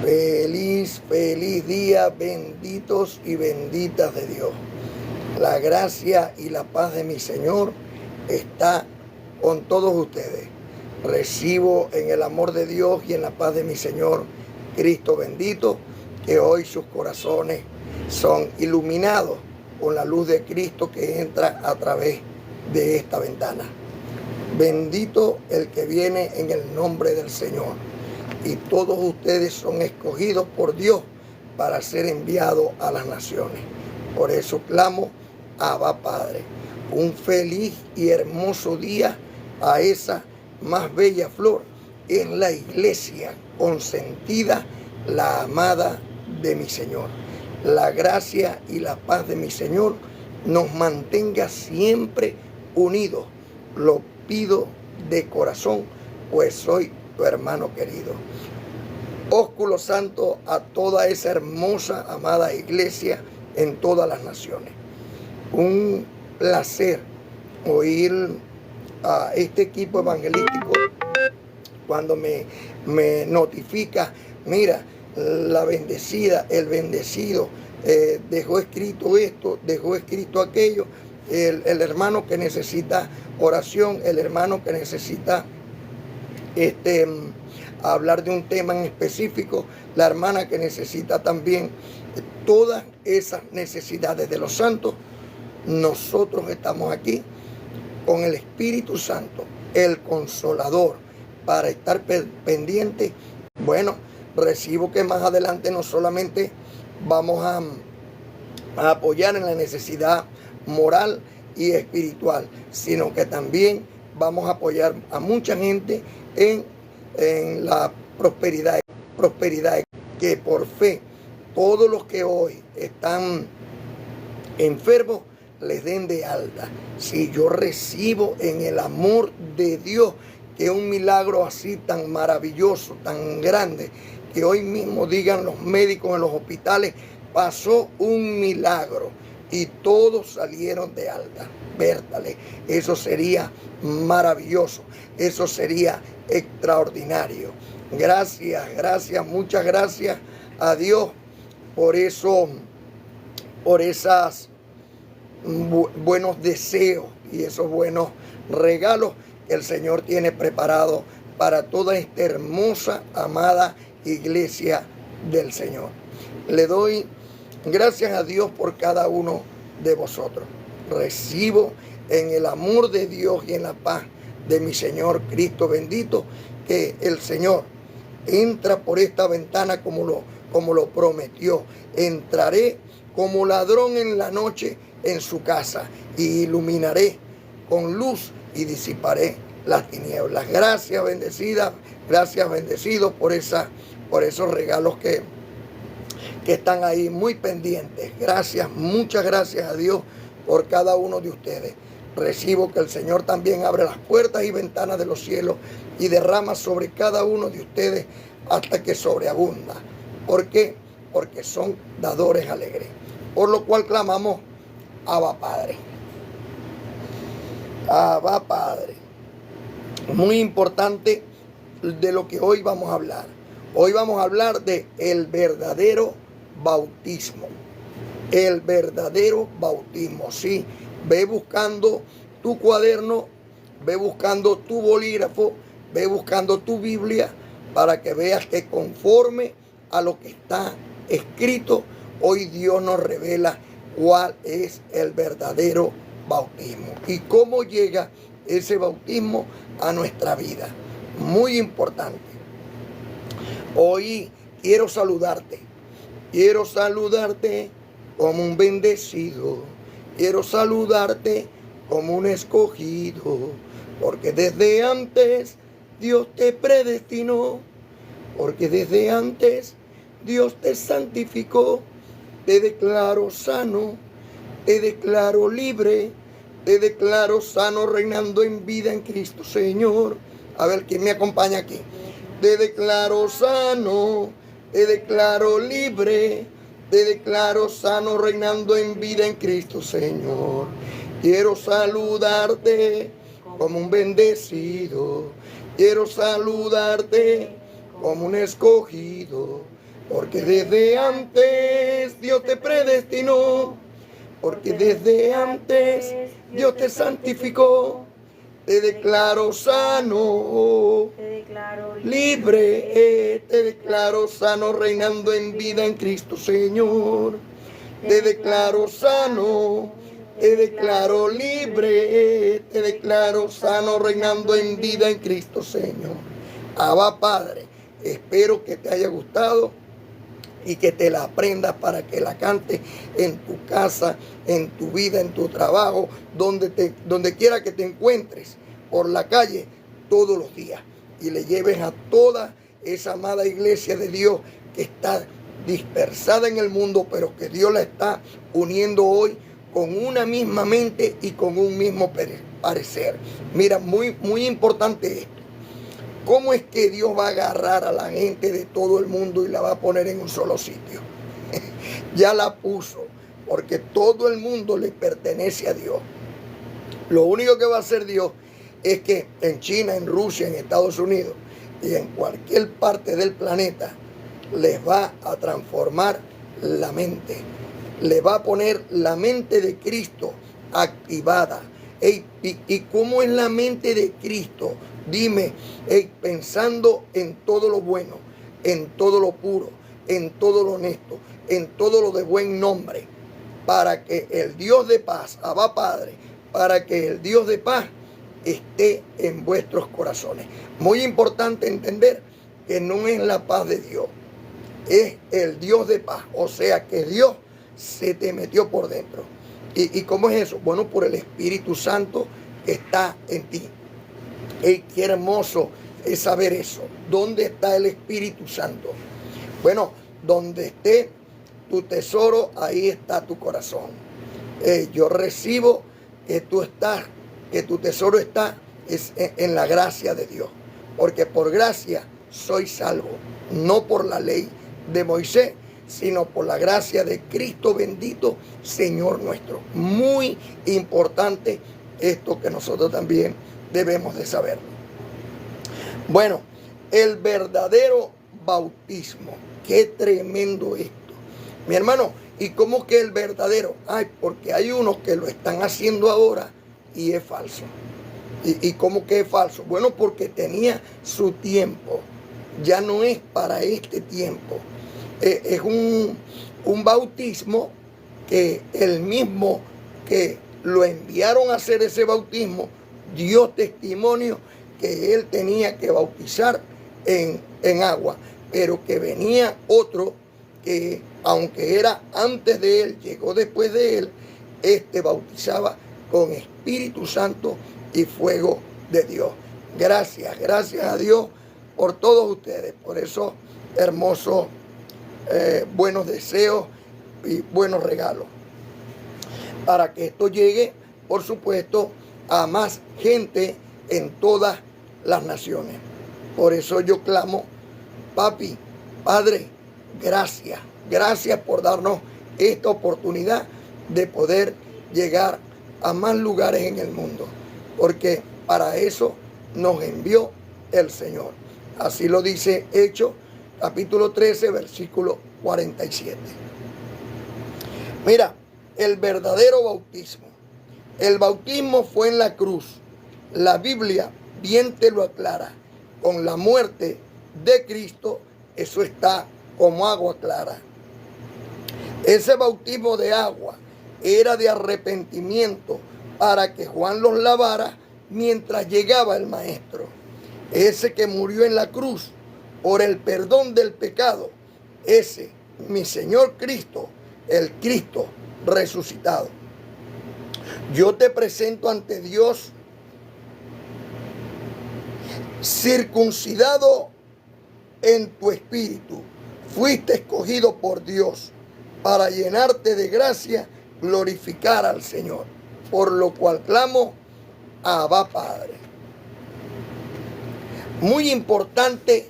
Feliz día, benditos y benditas de Dios. La gracia y la paz de mi Señor está con todos ustedes. Recibo en el amor de Dios y en la paz de mi Señor Cristo bendito, que hoy sus corazones son iluminados con la luz de Cristo que entra a través de esta ventana. Bendito el que viene en el nombre del Señor. Y todos ustedes son escogidos por Dios para ser enviados a las naciones. Por eso clamo, Abba Padre. Un feliz y hermoso día a esa más bella flor en la iglesia consentida, la amada de mi Señor. La gracia y la paz de mi Señor nos mantenga siempre unidos. Lo pido de corazón, pues soy tu hermano querido. Ósculo santo a toda esa hermosa, amada iglesia en todas las naciones. Un placer oír a este equipo evangelístico cuando me notifica, mira, la bendecida, el bendecido, dejó escrito esto, dejó escrito aquello, el hermano que necesita oración, el hermano que necesita hablar de un tema en específico, la hermana que necesita también todas esas necesidades de los santos. Nosotros estamos aquí con el Espíritu Santo, el Consolador, para estar pendiente. Bueno, recibo que más adelante no solamente vamos a apoyar en la necesidad moral y espiritual, sino que también vamos a apoyar a mucha gente en la prosperidad, que por fe todos los que hoy están enfermos les den de alta. Si yo recibo en el amor de Dios, que es un milagro así tan maravilloso, tan grande, que hoy mismo digan los médicos en los hospitales, pasó un milagro y todos salieron de alta. Vértale, eso sería maravilloso, eso sería extraordinario. Gracias, muchas gracias a Dios por eso, por esas buenos deseos y esos buenos regalos que el Señor tiene preparado para toda esta hermosa, amada iglesia del Señor. Le doy gracias a Dios por cada uno de vosotros. Recibo en el amor de Dios y en la paz de mi Señor Cristo bendito, que el Señor entra por esta ventana como lo prometió. Entraré como ladrón en la noche en su casa y iluminaré con luz y disiparé las tinieblas. Gracias bendecida, gracias bendecidos por esos regalos que están ahí muy pendientes. Gracias, muchas gracias a Dios por cada uno de ustedes. Recibo que el Señor también abre las puertas y ventanas de los cielos y derrama sobre cada uno de ustedes hasta que sobreabunda. ¿Por qué? Porque son dadores alegres. Por lo cual clamamos, Abba Padre. Abba Padre. Muy importante de lo que hoy vamos a hablar. Hoy vamos a hablar de el verdadero bautismo. El verdadero bautismo, sí. Ve buscando tu cuaderno, ve buscando tu bolígrafo, ve buscando tu Biblia para que veas que conforme a lo que está escrito, hoy Dios nos revela cuál es el verdadero bautismo y cómo llega ese bautismo a nuestra vida. Muy importante. Hoy quiero saludarte como un bendecido. Quiero saludarte como un escogido, porque desde antes Dios te predestinó, porque desde antes Dios te santificó. Te declaro sano, te declaro libre, te declaro sano reinando en vida en Cristo Señor. A ver, ¿quién me acompaña aquí? Te declaro sano, te declaro libre, te declaro sano reinando en vida en Cristo Señor. Quiero saludarte como un bendecido. Quiero saludarte como un escogido, porque desde antes Dios te predestinó, porque desde antes Dios te santificó. Te declaro sano, Te declaro libre, te declaro sano, reinando en vida en Cristo Señor. Te declaro sano, te declaro libre, te declaro sano, reinando en vida en Cristo Señor. Abba Padre, espero que te haya gustado y que te la aprendas para que la cantes en tu casa, en tu vida, en tu trabajo, donde quiera que te encuentres, por la calle, todos los días. Y le lleves a toda esa amada iglesia de Dios que está dispersada en el mundo, pero que Dios la está uniendo hoy con una misma mente y con un mismo parecer. Mira, muy importante esto. ¿Cómo es que Dios va a agarrar a la gente de todo el mundo y la va a poner en un solo sitio? Ya la puso, porque todo el mundo le pertenece a Dios. Lo único que va a hacer Dios es que en China, en Rusia, en Estados Unidos y en cualquier parte del planeta les va a transformar la mente. Le va a poner la mente de Cristo activada. ¿Y cómo es la mente de Cristo? Dime, pensando en todo lo bueno, en todo lo puro, en todo lo honesto, en todo lo de buen nombre, para que el Dios de paz, Abba Padre, para que el Dios de paz esté en vuestros corazones. Muy importante entender que no es la paz de Dios, es el Dios de paz, o sea que Dios se te metió por dentro. ¿Y cómo es eso? Bueno, por el Espíritu Santo que está en ti. Qué hermoso es saber eso. ¿Dónde está el Espíritu Santo? Bueno, donde esté tu tesoro, ahí está tu corazón. Yo recibo que tu tesoro está en la gracia de Dios. Porque por gracia soy salvo, no por la ley de Moisés, sino por la gracia de Cristo bendito, Señor nuestro. Muy importante esto que nosotros también debemos de saberlo. Bueno, el verdadero bautismo. Qué tremendo esto. Mi hermano, ¿y cómo que el verdadero? Ay, porque hay unos que lo están haciendo ahora y es falso. ¿Y cómo que es falso? Bueno, porque tenía su tiempo. Ya no es para este tiempo. Es un bautismo que el mismo que lo enviaron a hacer ese bautismo dio testimonio que él tenía que bautizar en agua, pero que venía otro que, aunque era antes de él, llegó después de él, bautizaba con Espíritu Santo y fuego de Dios. Gracias a Dios por todos ustedes, por esos hermosos buenos deseos y buenos regalos, para que esto llegue, por supuesto, a más gente en todas las naciones. Por eso yo clamo, papi, Padre, gracias por darnos esta oportunidad de poder llegar a más lugares en el mundo, porque para eso nos envió el Señor. Así lo dice Hechos, capítulo 13, versículo 47. Mira, el verdadero bautismo. El bautismo fue en la cruz. La Biblia bien te lo aclara. Con la muerte de Cristo, eso está como agua clara. Ese bautismo de agua era de arrepentimiento para que Juan los lavara mientras llegaba el Maestro. Ese que murió en la cruz por el perdón del pecado. Ese, mi Señor Cristo, el Cristo resucitado. Yo te presento ante Dios circuncidado en tu espíritu. Fuiste escogido por Dios para llenarte de gracia, glorificar al Señor. Por lo cual clamo, Abba Padre. Muy importante,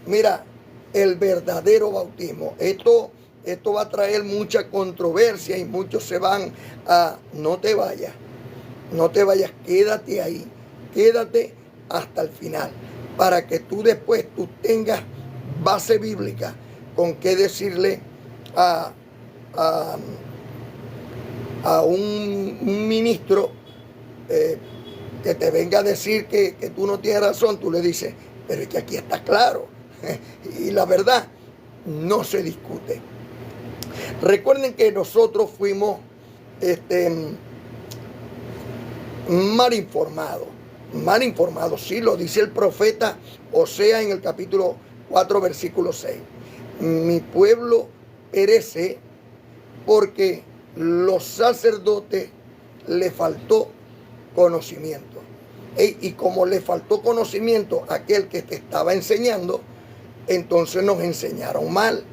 mira, el verdadero bautismo. Esto va a traer mucha controversia y muchos se van a... No te vayas, quédate ahí, quédate hasta el final, para que tú después tengas base bíblica con qué decirle a, a, a un ministro que te venga a decir que tú no tienes razón. Tú le dices, pero es que aquí está claro. Y la verdad no se discute. Recuerden que nosotros fuimos mal informados. Mal informados, sí, lo dice el profeta Osea en el capítulo 4, versículo 6. Mi pueblo perece porque los sacerdotes le faltó conocimiento. Y como le faltó conocimiento a aquel que te estaba enseñando, entonces nos enseñaron mal.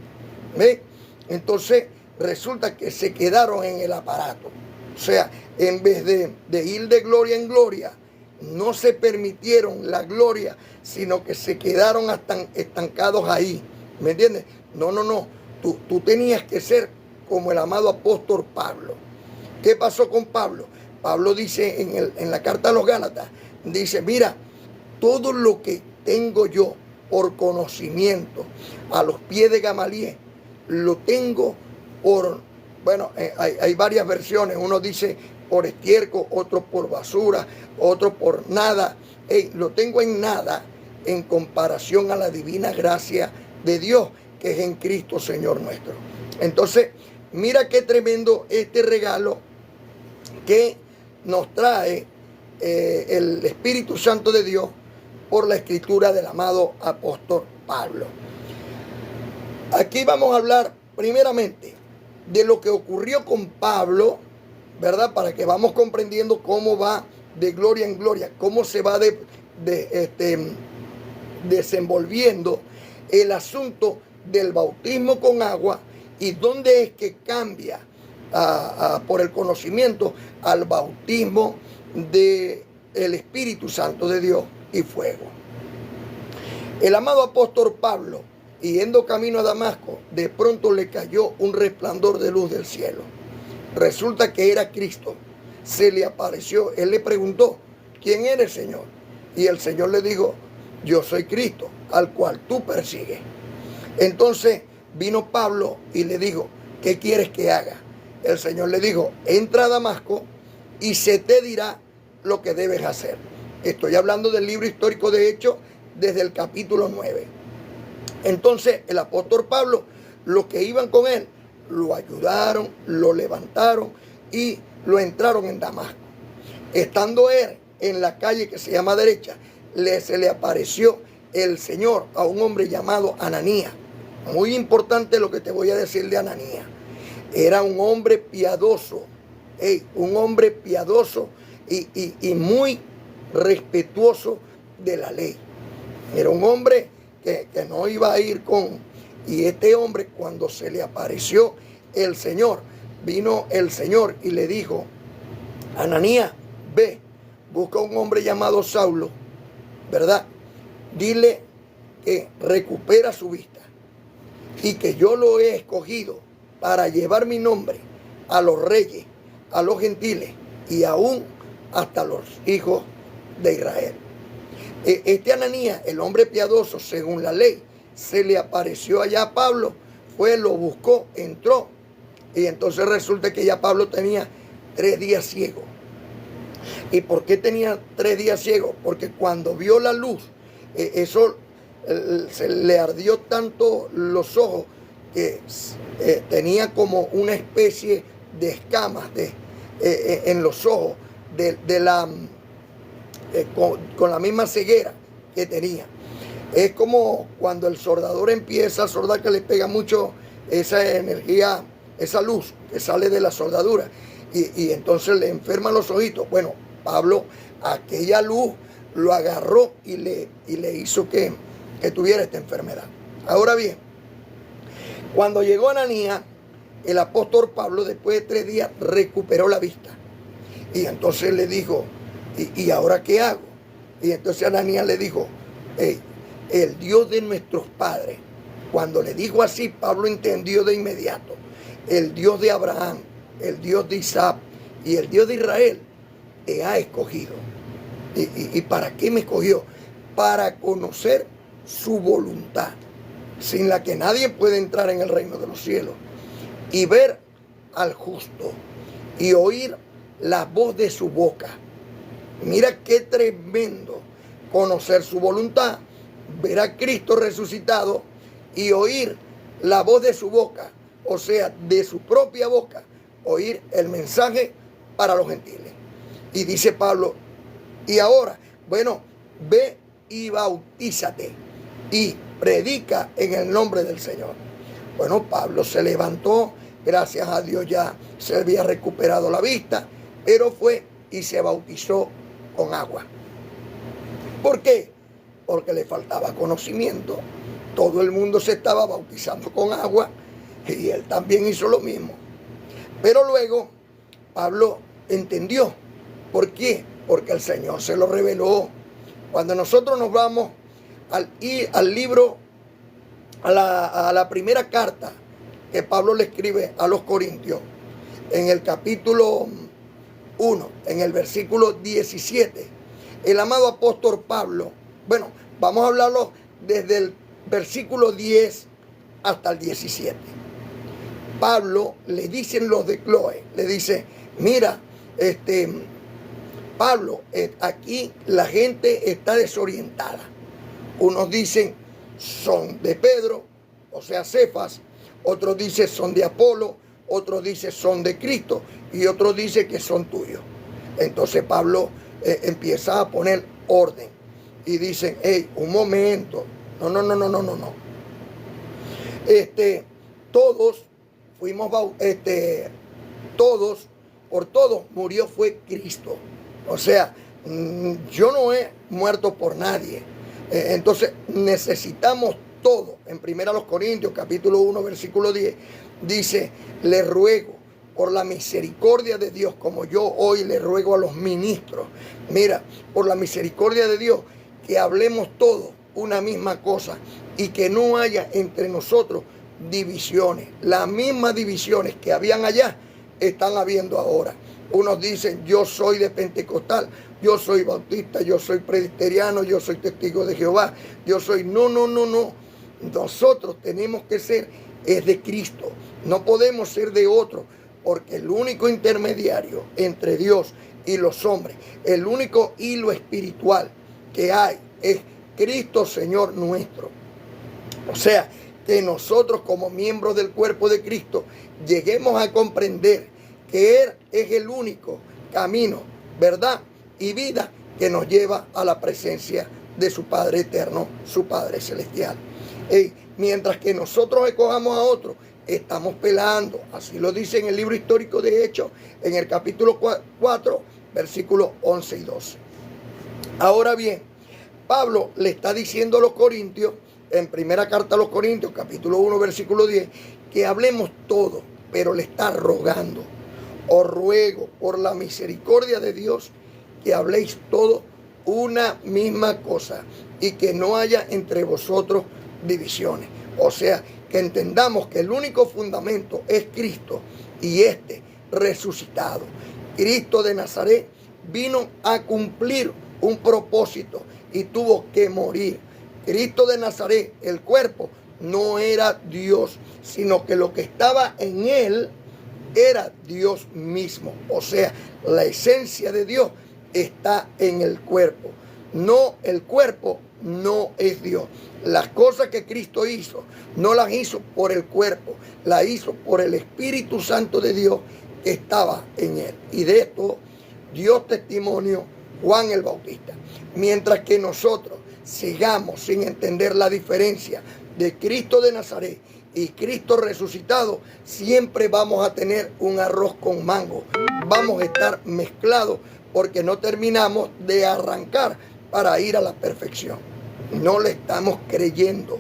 ¿Ve? Entonces resulta que se quedaron en el aparato. O sea, en vez de ir de gloria en gloria, no se permitieron la gloria, sino que se quedaron hasta estancados ahí. ¿Me entiendes? No. Tú tenías que ser como el amado apóstol Pablo. ¿Qué pasó con Pablo? Pablo dice en la carta a los Gálatas, dice, mira, todo lo que tengo yo por conocimiento a los pies de Gamaliel, lo tengo por, bueno, hay varias versiones. Uno dice por estiércol, otro por basura, otro por nada. Lo tengo en nada en comparación a la divina gracia de Dios que es en Cristo Señor nuestro. Entonces, mira qué tremendo este regalo que nos trae el Espíritu Santo de Dios por la escritura del amado apóstol Pablo. Aquí vamos a hablar primeramente de lo que ocurrió con Pablo, ¿verdad? Para que vamos comprendiendo cómo va de gloria en gloria, cómo se va desenvolviendo el asunto del bautismo con agua y dónde es que cambia por el conocimiento al bautismo del Espíritu Santo de Dios y fuego. El amado apóstol Pablo, yendo camino a Damasco, de pronto le cayó un resplandor de luz del cielo. Resulta que era Cristo. Se le apareció. Él le preguntó, ¿quién eres, Señor? Y el Señor le dijo, yo soy Cristo, al cual tú persigues. Entonces vino Pablo y le dijo, ¿qué quieres que haga? El Señor le dijo, entra a Damasco y se te dirá lo que debes hacer. Estoy hablando del libro histórico de Hechos desde el capítulo 9. Entonces el apóstol Pablo, los que iban con él, lo ayudaron, lo levantaron y lo entraron en Damasco. Estando él en la calle que se llama Derecha, se le apareció el Señor a un hombre llamado Ananías. Muy importante lo que te voy a decir de Ananías. Era un hombre piadoso, un hombre piadoso y muy respetuoso de la ley. Era un hombre que no iba a ir con... Y este hombre, cuando se le apareció el Señor, vino el Señor y le dijo, Ananías, ve, busca un hombre llamado Saulo, ¿verdad? Dile que recupera su vista y que yo lo he escogido para llevar mi nombre a los reyes, a los gentiles y aún hasta los hijos de Israel. Este Ananías, el hombre piadoso según la ley, se le apareció allá a Pablo, fue, lo buscó, entró, y entonces resulta que ya Pablo tenía 3 días ciego. ¿Y por qué tenía 3 días ciego? Porque cuando vio la luz, eso se le ardió tanto los ojos que tenía como una especie de escamas en los ojos con la misma ceguera que tenía. Es como cuando el soldador empieza a soldar, que le pega mucho esa energía, esa luz que sale de la soldadura y entonces le enferman los ojitos. Bueno, Pablo, aquella luz lo agarró y le hizo que tuviera esta enfermedad. Ahora bien, cuando llegó Ananías, el apóstol Pablo, después de 3 días, recuperó la vista. Y entonces le dijo, ¿y ahora qué hago? Y entonces Ananías le dijo, el Dios de nuestros padres. Cuando le dijo así, Pablo entendió de inmediato. El Dios de Abraham, el Dios de Isaac y el Dios de Israel te ha escogido. ¿Y para qué me escogió? Para conocer su voluntad. sin la que nadie puede entrar en el reino de los cielos, y ver al justo y oír la voz de su boca. Mira qué tremendo conocer su voluntad, ver a Cristo resucitado y oír la voz de su boca, o sea, de su propia boca, oír el mensaje para los gentiles. Y dice Pablo, y ahora, bueno, ve y bautízate y predica en el nombre del Señor. Bueno, Pablo se levantó, gracias a Dios ya se había recuperado la vista, pero fue y se bautizó con agua. ¿Por qué? Porque le faltaba conocimiento. Todo el mundo se estaba bautizando con agua y él también hizo lo mismo. Pero luego Pablo entendió. ¿Por qué? Porque el Señor se lo reveló. Cuando nosotros nos vamos al libro, a la primera carta que Pablo le escribe a los Corintios, en el capítulo 1, en el versículo 17, el amado apóstol Pablo, bueno, vamos a hablarlo desde el versículo 10 hasta el 17. Pablo le dicen los de Cloé, le dice, mira, Pablo, aquí la gente está desorientada. Unos dicen son de Pedro, o sea, Cefas, otros dicen son de Apolo, otros dicen son de Cristo y otros dicen que son tuyos. Entonces Pablo empieza a poner orden y dicen, hey, un momento, no. Todos fuimos, por todos murió fue Cristo. O sea, yo no he muerto por nadie. Entonces necesitamos todo. En 1 Corintios capítulo 1 versículo 10 dice, le ruego por la misericordia de Dios, como yo hoy le ruego a los ministros, mira, por la misericordia de Dios, que hablemos todos una misma cosa y que no haya entre nosotros divisiones. Las mismas divisiones que habían allá están habiendo ahora. Unos dicen, yo soy de Pentecostal, yo soy bautista, yo soy presbiteriano, yo soy testigo de Jehová, yo soy... No. Nosotros tenemos que ser es de Cristo. No podemos ser de otro, porque el único intermediario entre Dios y los hombres, el único hilo espiritual que hay es Cristo Señor nuestro. O sea, que nosotros como miembros del cuerpo de Cristo lleguemos a comprender que Él es el único camino, verdad y vida que nos lleva a la presencia de su Padre eterno, su Padre celestial. Mientras que nosotros escojamos a otro, estamos pelando. Así lo dice en el libro histórico de Hechos, en el capítulo 4, versículos 11 y 12. Ahora bien, Pablo le está diciendo a los corintios, en primera carta a los Corintios, capítulo 1, versículo 10, que hablemos todo, pero le está rogando. Os ruego por la misericordia de Dios que habléis todo una misma cosa y que no haya entre vosotros divisiones. O sea, que entendamos que el único fundamento es Cristo y resucitado. Cristo de Nazaret vino a cumplir un propósito y tuvo que morir. Cristo de Nazaret, el cuerpo, no era Dios, sino que lo que estaba en él era Dios mismo. O sea, la esencia de Dios está en el cuerpo. No, el cuerpo no es Dios. Las cosas que Cristo hizo, no las hizo por el cuerpo, las hizo por el Espíritu Santo de Dios que estaba en él. Y de esto dio testimonio Juan el Bautista. Mientras que nosotros sigamos sin entender la diferencia de Cristo de Nazaret y Cristo resucitado, siempre vamos a tener un arroz con mango. Vamos a estar mezclados porque no terminamos de arrancar para ir a la perfección. No le estamos creyendo.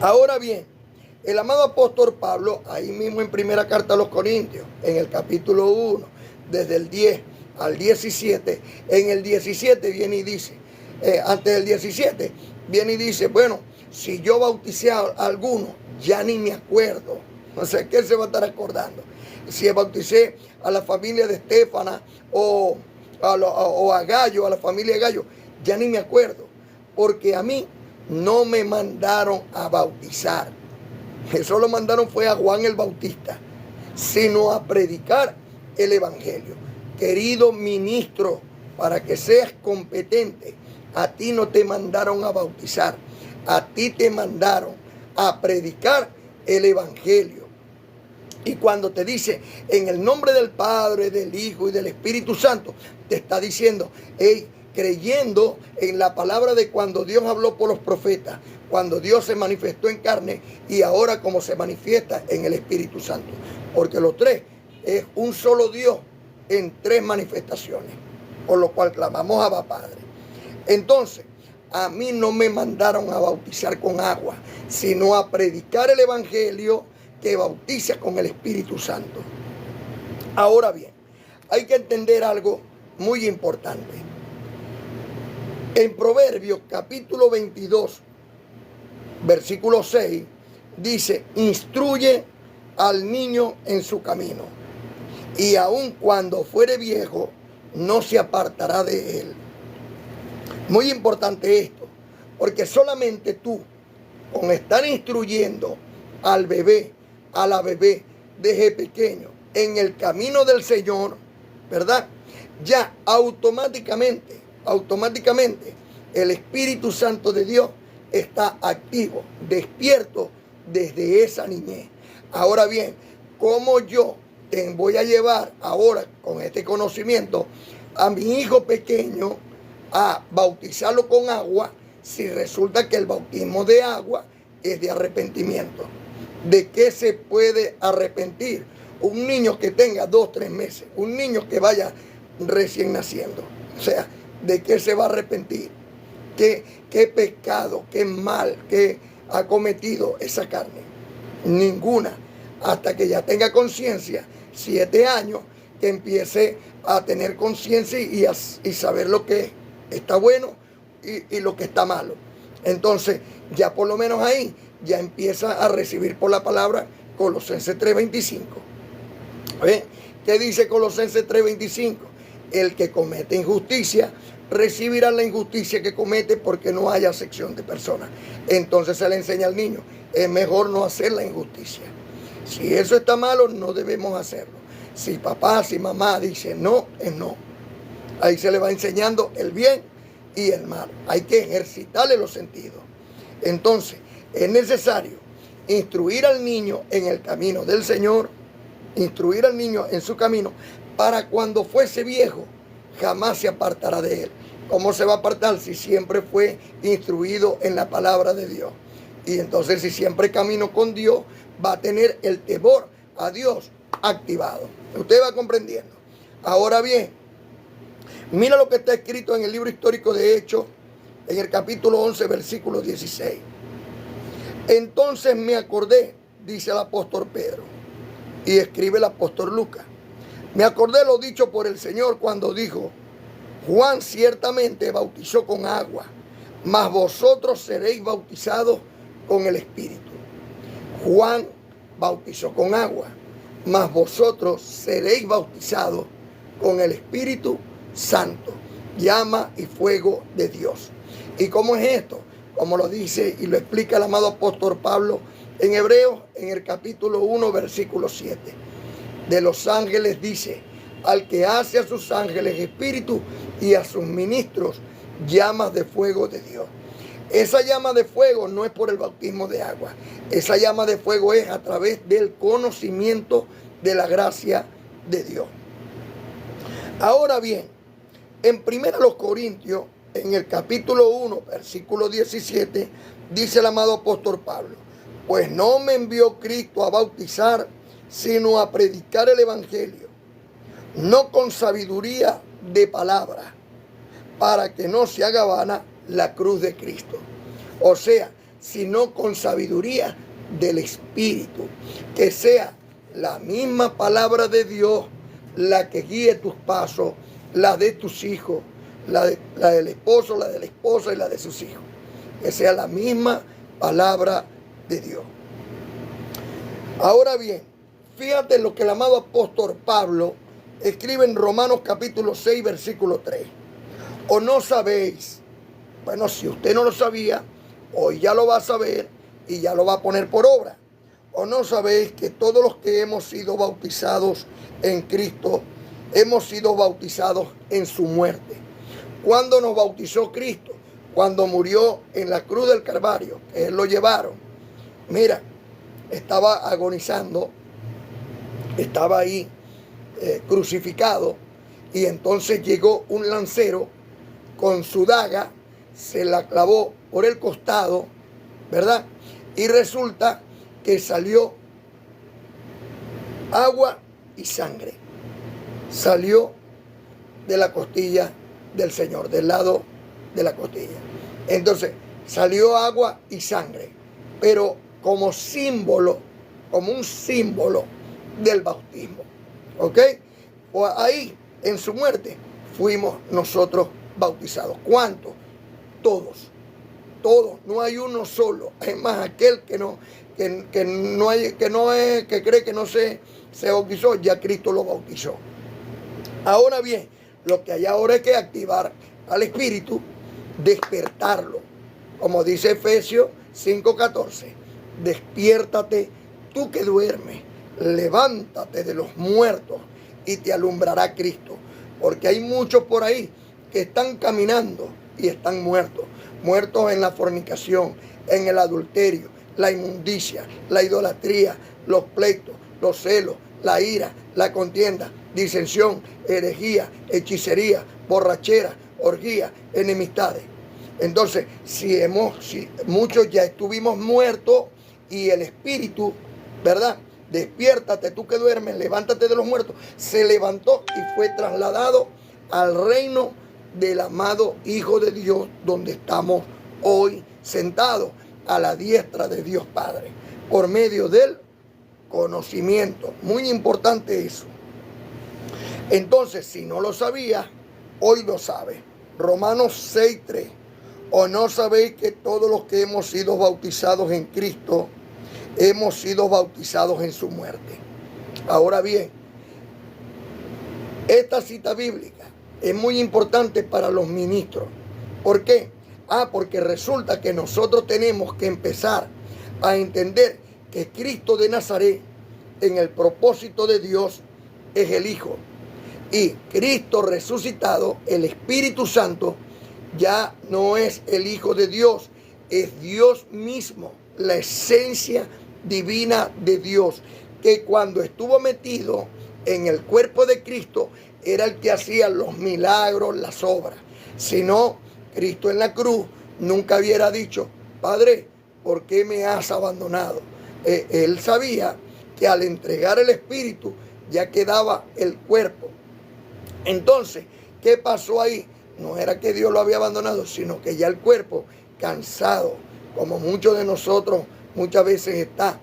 Ahora bien, el amado apóstol Pablo, ahí mismo en primera carta a los Corintios, en el capítulo 1, desde el 10 al 17, en el 17 viene y dice, antes del 17, viene y dice, bueno, si yo bauticé a alguno, ya ni me acuerdo. O sea, ¿qué se va a estar acordando? Si bauticé a la familia de Estéfana o a Gallo, a la familia de Gallo, ya ni me acuerdo. Porque a mí no me mandaron a bautizar. Eso lo mandaron fue a Juan el Bautista, sino a predicar el evangelio. Querido ministro, para que seas competente, a ti no te mandaron a bautizar, a ti te mandaron a predicar el evangelio. Y cuando te dice en el nombre del Padre, del Hijo y del Espíritu Santo, te está diciendo, hey, creyendo en la palabra de cuando Dios habló por los profetas, cuando Dios se manifestó en carne y ahora como se manifiesta en el Espíritu Santo. Porque los tres es un solo Dios en tres manifestaciones, por lo cual clamamos a Abba Padre. Entonces, a mí no me mandaron a bautizar con agua, sino a predicar el evangelio que bautiza con el Espíritu Santo. Ahora bien, hay que entender algo muy importante. En Proverbios capítulo 22, versículo 6, dice, instruye al niño en su camino, y aun cuando fuere viejo, no se apartará de él. Muy importante esto, porque solamente tú, con estar instruyendo al bebé, a la bebé desde pequeño en el camino del Señor, ¿verdad? Ya automáticamente el Espíritu Santo de Dios está activo, despierto desde esa niñez. Ahora bien, ¿cómo yo te voy a llevar ahora con este conocimiento a mi hijo pequeño a bautizarlo con agua si resulta que el bautismo de agua es de arrepentimiento? ¿De qué se puede arrepentir un niño que tenga 2, 3 meses? Un niño que vaya recién naciendo. O sea, ¿de qué se va a arrepentir? ¿Qué pecado, qué mal que ha cometido esa carne? Ninguna. Hasta que ya tenga conciencia, 7 años, que empiece a tener conciencia y saber lo que está bueno y lo que está malo. Entonces, ya por lo menos ahí, ya empieza a recibir por la palabra Colosenses 3:25. ¿Qué dice Colosenses 3:25? El que comete injusticia recibirá la injusticia que comete porque no haya acepción de personas. Entonces se le enseña al niño, es mejor no hacer la injusticia. Si eso está malo, no debemos hacerlo. Si papá, si mamá dice no, es no. Ahí se le va enseñando el bien y el mal. Hay que ejercitarle los sentidos. Entonces, es necesario instruir al niño en el camino del Señor, instruir al niño en su camino, para cuando fuese viejo, jamás se apartará de él. ¿Cómo se va a apartar si siempre fue instruido en la palabra de Dios? Y entonces, si siempre camino con Dios, va a tener el temor a Dios activado. Usted va comprendiendo. Ahora bien, mira lo que está escrito en el libro histórico de Hechos, en el capítulo 11, versículo 16. Entonces me acordé, dice el apóstol Pedro, y escribe el apóstol Lucas. Me acordé lo dicho por el Señor cuando dijo, Juan ciertamente bautizó con agua, mas vosotros seréis bautizados con el Espíritu. Juan bautizó con agua, mas vosotros seréis bautizados con el Espíritu Santo, llama y fuego de Dios. ¿Y cómo es esto? Como lo dice y lo explica el amado apóstol Pablo en Hebreos, en el capítulo 1, versículo 7. De los ángeles dice, al que hace a sus ángeles espíritu y a sus ministros llamas de fuego de Dios. Esa llama de fuego no es por el bautismo de agua. Esa llama de fuego es a través del conocimiento de la gracia de Dios. Ahora bien, en 1 Corintios, en el capítulo 1, versículo 17, dice el amado apóstol Pablo, pues no me envió Cristo a bautizar, sino a predicar el evangelio, no con sabiduría de palabra, para que no se haga vana la cruz de Cristo. O sea, sino con sabiduría del Espíritu, que sea la misma palabra de Dios la que guíe tus pasos, la de tus hijos, la del esposo, la de la esposa y la de sus hijos. Que sea la misma palabra de Dios. Ahora bien, fíjate lo que el amado apóstol Pablo escribe en Romanos capítulo 6, versículo 3. ¿O no sabéis? Bueno, si usted no lo sabía, hoy ya lo va a saber y ya lo va a poner por obra. ¿O no sabéis que todos los que hemos sido bautizados en Cristo, hemos sido bautizados en su muerte? ¿Cuándo nos bautizó Cristo? Cuando murió en la cruz del Calvario, que Él lo llevaron. Mira, estaba agonizando, estaba ahí crucificado, y entonces llegó un lancero con su daga, se la clavó por el costado, ¿verdad? Y resulta que salió agua y sangre. Salió de la costilla del Señor, del lado de la costilla. Entonces, salió agua y sangre, pero como símbolo, como un símbolo del bautismo. ¿Ok? Pues ahí, en su muerte, fuimos nosotros bautizados. ¿Cuántos? Todos. Todos. No hay uno solo. Es más, aquel que cree que no se bautizó, ya Cristo lo bautizó. Ahora bien, lo que hay ahora es que activar al Espíritu, despertarlo. Como dice Efesios 5:14, despiértate tú que duermes, levántate de los muertos y te alumbrará Cristo. Porque hay muchos por ahí que están caminando y están muertos. Muertos en la fornicación, en el adulterio, la inmundicia, la idolatría, los pleitos, los celos, la ira, la contienda, disensión, herejía, hechicería, borrachera, orgía, enemistades. Entonces, si muchos ya estuvimos muertos y el Espíritu, ¿verdad? Despiértate tú que duermes, levántate de los muertos. Se levantó y fue trasladado al reino del amado Hijo de Dios, donde estamos hoy sentados a la diestra de Dios Padre, por medio del conocimiento. Muy importante eso. Entonces, si no lo sabía, hoy lo sabe. Romanos 6:3. ¿O no sabéis que todos los que hemos sido bautizados en Cristo, hemos sido bautizados en su muerte? Ahora bien, esta cita bíblica es muy importante para los ministros. ¿Por qué? Porque resulta que nosotros tenemos que empezar a entender que Cristo de Nazaret, en el propósito de Dios, es el Hijo. Y Cristo resucitado, el Espíritu Santo, ya no es el Hijo de Dios, es Dios mismo, la esencia divina de Dios, que cuando estuvo metido en el cuerpo de Cristo, era el que hacía los milagros, las obras. Si no, Cristo en la cruz nunca hubiera dicho, Padre, ¿por qué me has abandonado? Él sabía que al entregar el Espíritu ya quedaba el cuerpo. Entonces, ¿qué pasó ahí? No era que Dios lo había abandonado, sino que ya el cuerpo, cansado, como muchos de nosotros muchas veces está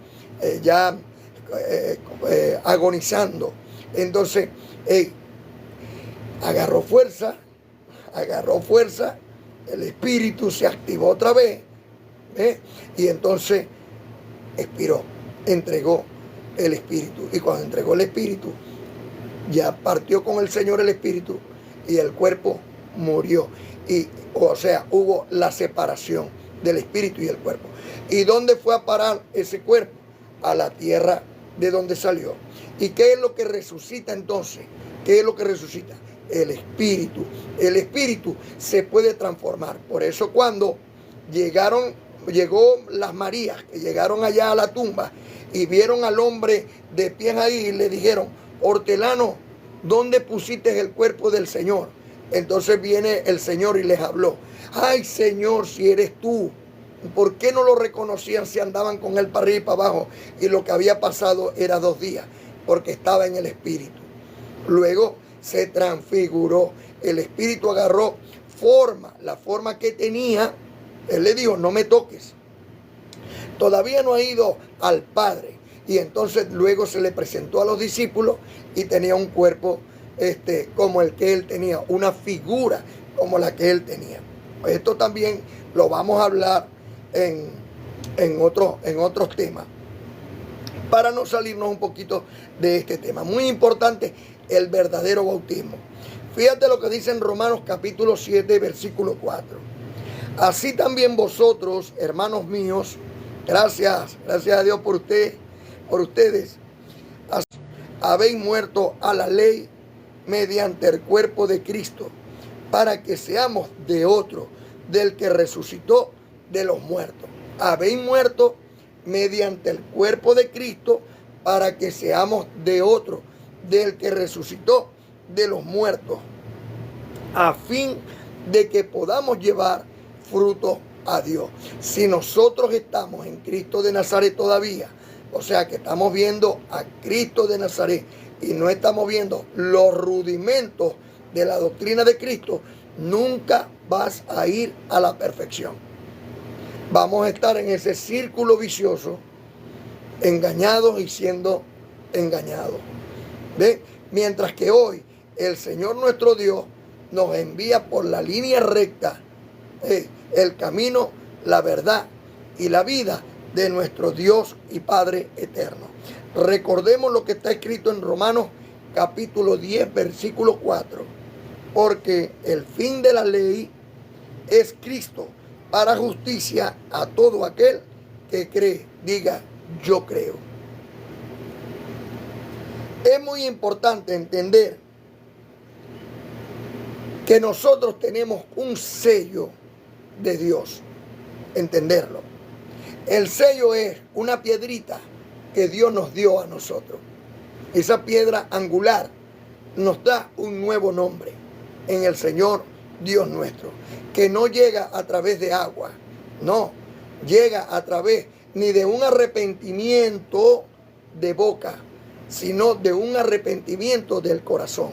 agonizando. Entonces, agarró fuerza, el Espíritu se activó otra vez, y entonces expiró, entregó el Espíritu. Y cuando entregó el Espíritu, ya partió con el Señor el Espíritu y el cuerpo murió. O sea, hubo la separación del Espíritu y el cuerpo. ¿Y dónde fue a parar ese cuerpo? A la tierra de donde salió. ¿Y qué es lo que resucita entonces? ¿Qué es lo que resucita? El Espíritu. El Espíritu se puede transformar. Por eso cuando llegó las Marías, que llegaron allá a la tumba y vieron al hombre de pie ahí y le dijeron, hortelano, ¿dónde pusiste el cuerpo del Señor? Entonces viene el Señor y les habló. Ay, Señor, si eres tú, ¿por qué no lo reconocían si andaban con él para arriba y para abajo? Y lo que había pasado era 2 días, porque estaba en el Espíritu. Luego se transfiguró. El Espíritu agarró forma, la forma que tenía. Él le dijo, no me toques. Todavía no ha ido al Padre. Y entonces luego se le presentó a los discípulos y tenía un cuerpo como el que él tenía, una figura como la que él tenía. Esto también lo vamos a hablar en otros temas, para no salirnos un poquito de este tema. Muy importante, el verdadero bautismo. Fíjate lo que dice en Romanos capítulo 7, versículo 4. Así también vosotros, hermanos míos, gracias a Dios por ustedes, habéis muerto a la ley mediante el cuerpo de Cristo, para que seamos de otro, del que resucitó de los muertos. Habéis muerto mediante el cuerpo de Cristo, para que seamos de otro, del que resucitó de los muertos, a fin de que podamos llevar fruto a Dios. Si nosotros estamos en Cristo de Nazaret todavía, o sea que estamos viendo a Cristo de Nazaret y no estamos viendo los rudimentos de la doctrina de Cristo, nunca vas a ir a la perfección. Vamos a estar en ese círculo vicioso, engañados y siendo engañados. ¿Ve? Mientras que hoy el Señor nuestro Dios nos envía por la línea recta, el camino, la verdad y la vida de nuestro Dios y Padre eterno. Recordemos lo que está escrito en Romanos capítulo 10, versículo 4. Porque el fin de la ley es Cristo para justicia a todo aquel que cree. Diga, yo creo. Es muy importante entender que nosotros tenemos un sello de Dios. Entenderlo. El sello es una piedrita que Dios nos dio a nosotros. Esa piedra angular nos da un nuevo nombre en el Señor Dios nuestro, que no llega a través de agua, no, llega a través ni de un arrepentimiento de boca, sino de un arrepentimiento del corazón,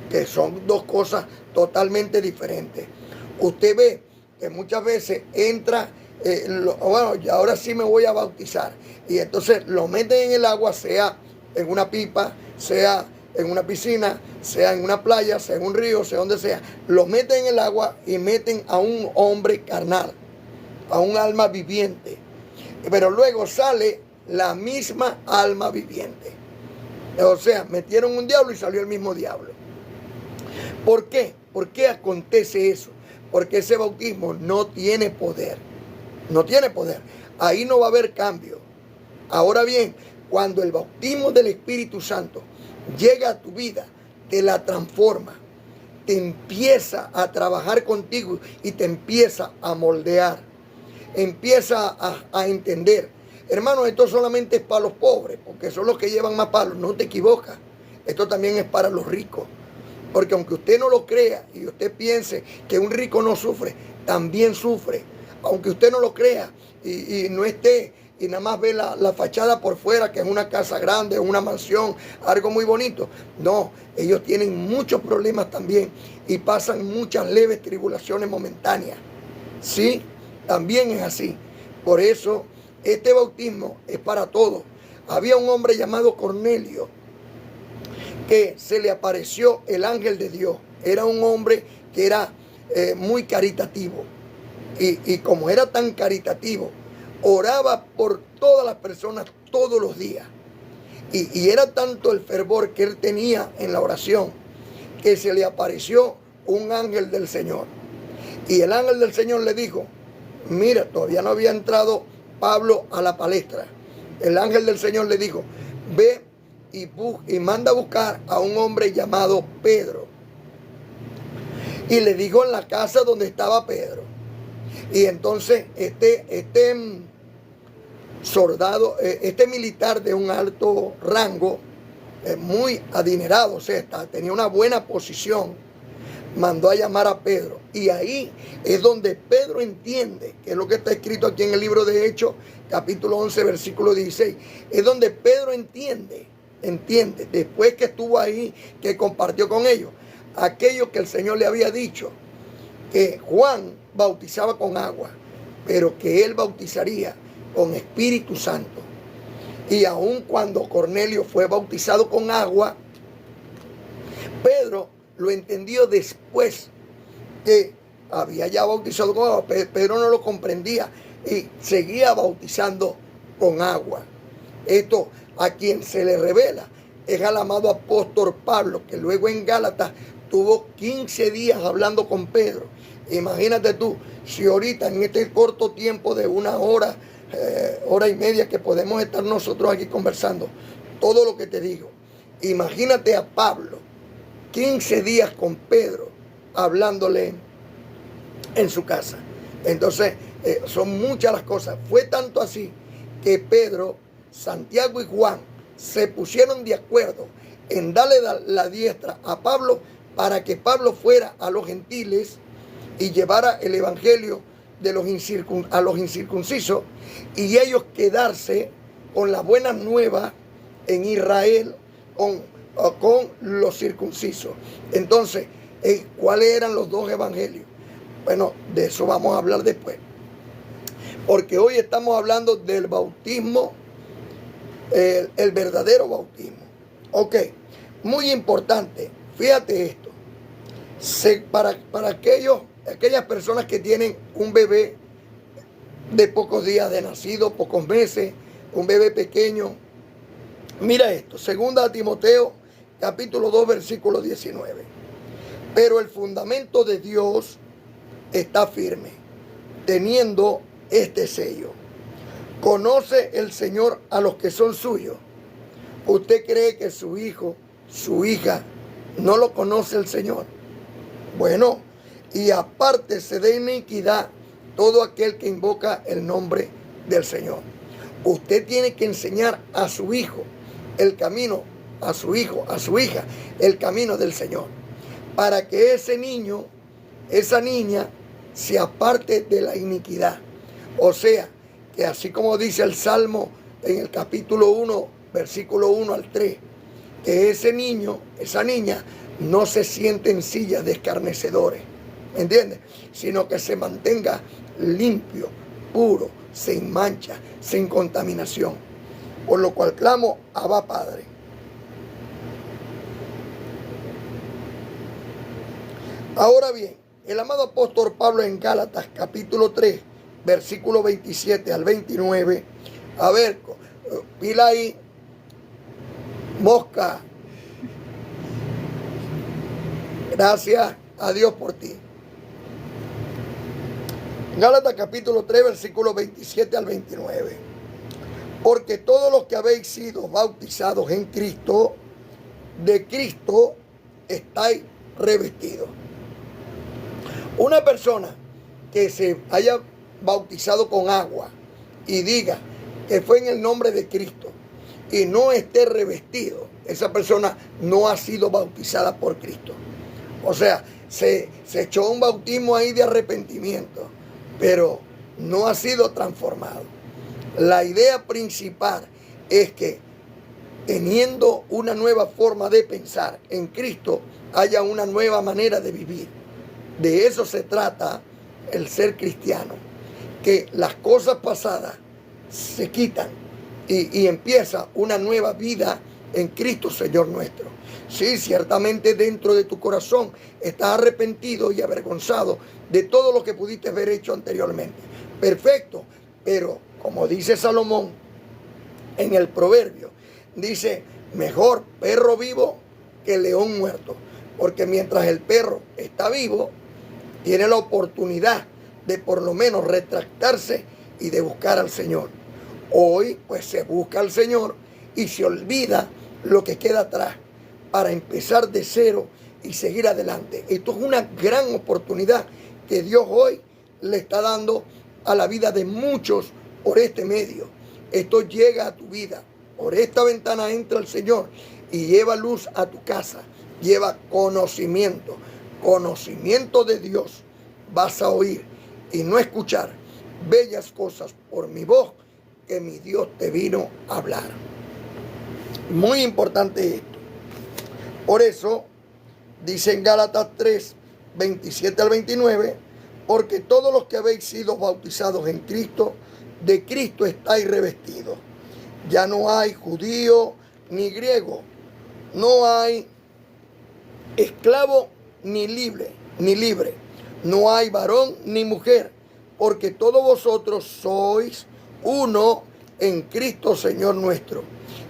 que son dos cosas totalmente diferentes. Usted ve que muchas veces entra, bueno, y ahora sí me voy a bautizar, y entonces lo meten en el agua, sea en una pipa, sea en una piscina, sea en una playa, sea en un río, sea donde sea, lo meten en el agua y meten a un hombre carnal, a un alma viviente. Pero luego sale la misma alma viviente. O sea, metieron un diablo y salió el mismo diablo. ¿Por qué? ¿Por qué acontece eso? Porque ese bautismo no tiene poder. No tiene poder. Ahí no va a haber cambio. Ahora bien, cuando el bautismo del Espíritu Santo llega a tu vida, te la transforma, te empieza a trabajar contigo y te empieza a moldear, empieza a entender. Hermano, esto solamente es para los pobres, porque son los que llevan más palos. No te equivocas, esto también es para los ricos, porque aunque usted no lo crea y usted piense que un rico no sufre, también sufre. Aunque usted no lo crea y no esté y nada más ve la fachada por fuera, que es una casa grande, una mansión, algo muy bonito. No, ellos tienen muchos problemas también y pasan muchas leves tribulaciones momentáneas. Sí, también es así. Por eso, este bautismo es para todos. Había un hombre llamado Cornelio que se le apareció el ángel de Dios. Era un hombre que era muy caritativo. Y como era tan caritativo, oraba por todas las personas todos los días. Y era tanto el fervor que él tenía en la oración, que se le apareció un ángel del Señor. Y el ángel del Señor le dijo, mira, todavía no había entrado Pablo a la palestra. El ángel del Señor le dijo, ve y manda a buscar a un hombre llamado Pedro. Y le dijo en la casa donde estaba Pedro. Y entonces este soldado, este militar de un alto rango, muy adinerado, o sea, tenía una buena posición, mandó a llamar a Pedro. Y ahí es donde Pedro entiende, que es lo que está escrito aquí en el libro de Hechos, capítulo 11, versículo 16. Es donde Pedro entiende, después que estuvo ahí, que compartió con ellos, aquello que el Señor le había dicho, que Juan bautizaba con agua, pero que él bautizaría con Espíritu Santo. Y aun cuando Cornelio fue bautizado con agua, Pedro lo entendió después que había ya bautizado con agua. Pedro no lo comprendía y seguía bautizando con agua. Esto a quien se le revela es al amado apóstol Pablo, que luego en Gálatas tuvo 15 días hablando con Pedro. Imagínate tú, si ahorita en este corto tiempo de una hora, hora y media que podemos estar nosotros aquí conversando, todo lo que te digo, imagínate a Pablo, 15 días con Pedro, hablándole en su casa. Entonces, son muchas las cosas. Fue tanto así que Pedro, Santiago y Juan se pusieron de acuerdo en darle la diestra a Pablo para que Pablo fuera a los gentiles y llevara el evangelio de a los incircuncisos y ellos quedarse con las buenas nuevas en Israel con los circuncisos. Entonces, ¿cuáles eran los dos evangelios? Bueno, de eso vamos a hablar después. Porque hoy estamos hablando del bautismo, el verdadero bautismo. Ok, muy importante. Fíjate esto. Para aquellas personas que tienen un bebé de pocos días de nacido, pocos meses, un bebé pequeño. Mira esto, 2 Timoteo, capítulo 2, versículo 19. Pero el fundamento de Dios está firme, teniendo este sello. Conoce el Señor a los que son suyos. ¿Usted cree que su hijo, su hija, no lo conoce el Señor? Bueno, y apártese de iniquidad todo aquel que invoca el nombre del Señor. Usted tiene que enseñar a su hijo el camino, a su hijo, a su hija, el camino del Señor, para que ese niño, esa niña, se aparte de la iniquidad. O sea, que así como dice el Salmo en el capítulo 1, versículo 1 al 3, que ese niño, esa niña, no se siente en sillas de escarnecedores, ¿me entiendes? Sino que se mantenga limpio, puro, sin mancha, sin contaminación. Por lo cual clamo, Abba Padre. Ahora bien, el amado apóstol Pablo en Gálatas capítulo 3, versículo 27 al 29, a ver, pila ahí, mosca. Gracias a Dios por ti. Gálatas capítulo 3, versículo 27 al 29. Porque todos los que habéis sido bautizados en Cristo, de Cristo estáis revestidos. Una persona que se haya bautizado con agua y diga que fue en el nombre de Cristo y no esté revestido, esa persona no ha sido bautizada por Cristo. O sea, se echó un bautismo ahí de arrepentimiento, pero no ha sido transformado. La idea principal es que teniendo una nueva forma de pensar en Cristo, haya una nueva manera de vivir. De eso se trata el ser cristiano, que las cosas pasadas se quitan y empieza una nueva vida en Cristo Señor nuestro. Sí, ciertamente dentro de tu corazón estás arrepentido y avergonzado de todo lo que pudiste haber hecho anteriormente. Perfecto, pero como dice Salomón en el proverbio, dice, mejor perro vivo que león muerto, porque mientras el perro está vivo, tiene la oportunidad de por lo menos retractarse y de buscar al Señor. Hoy pues se busca al Señor y se olvida lo que queda atrás para empezar de cero y seguir adelante. Esto es una gran oportunidad que Dios hoy le está dando a la vida de muchos por este medio. Esto llega a tu vida. Por esta ventana entra el Señor y lleva luz a tu casa. Lleva conocimiento de Dios. Vas a oír y no escuchar bellas cosas por mi voz que mi Dios te vino a hablar. Muy importante esto. Por eso dice en Gálatas 3, 27 al 29, porque todos los que habéis sido bautizados en Cristo, de Cristo estáis revestidos. Ya no hay judío ni griego, no hay esclavo ni libre, no hay varón ni mujer, porque todos vosotros sois uno en Cristo Señor nuestro.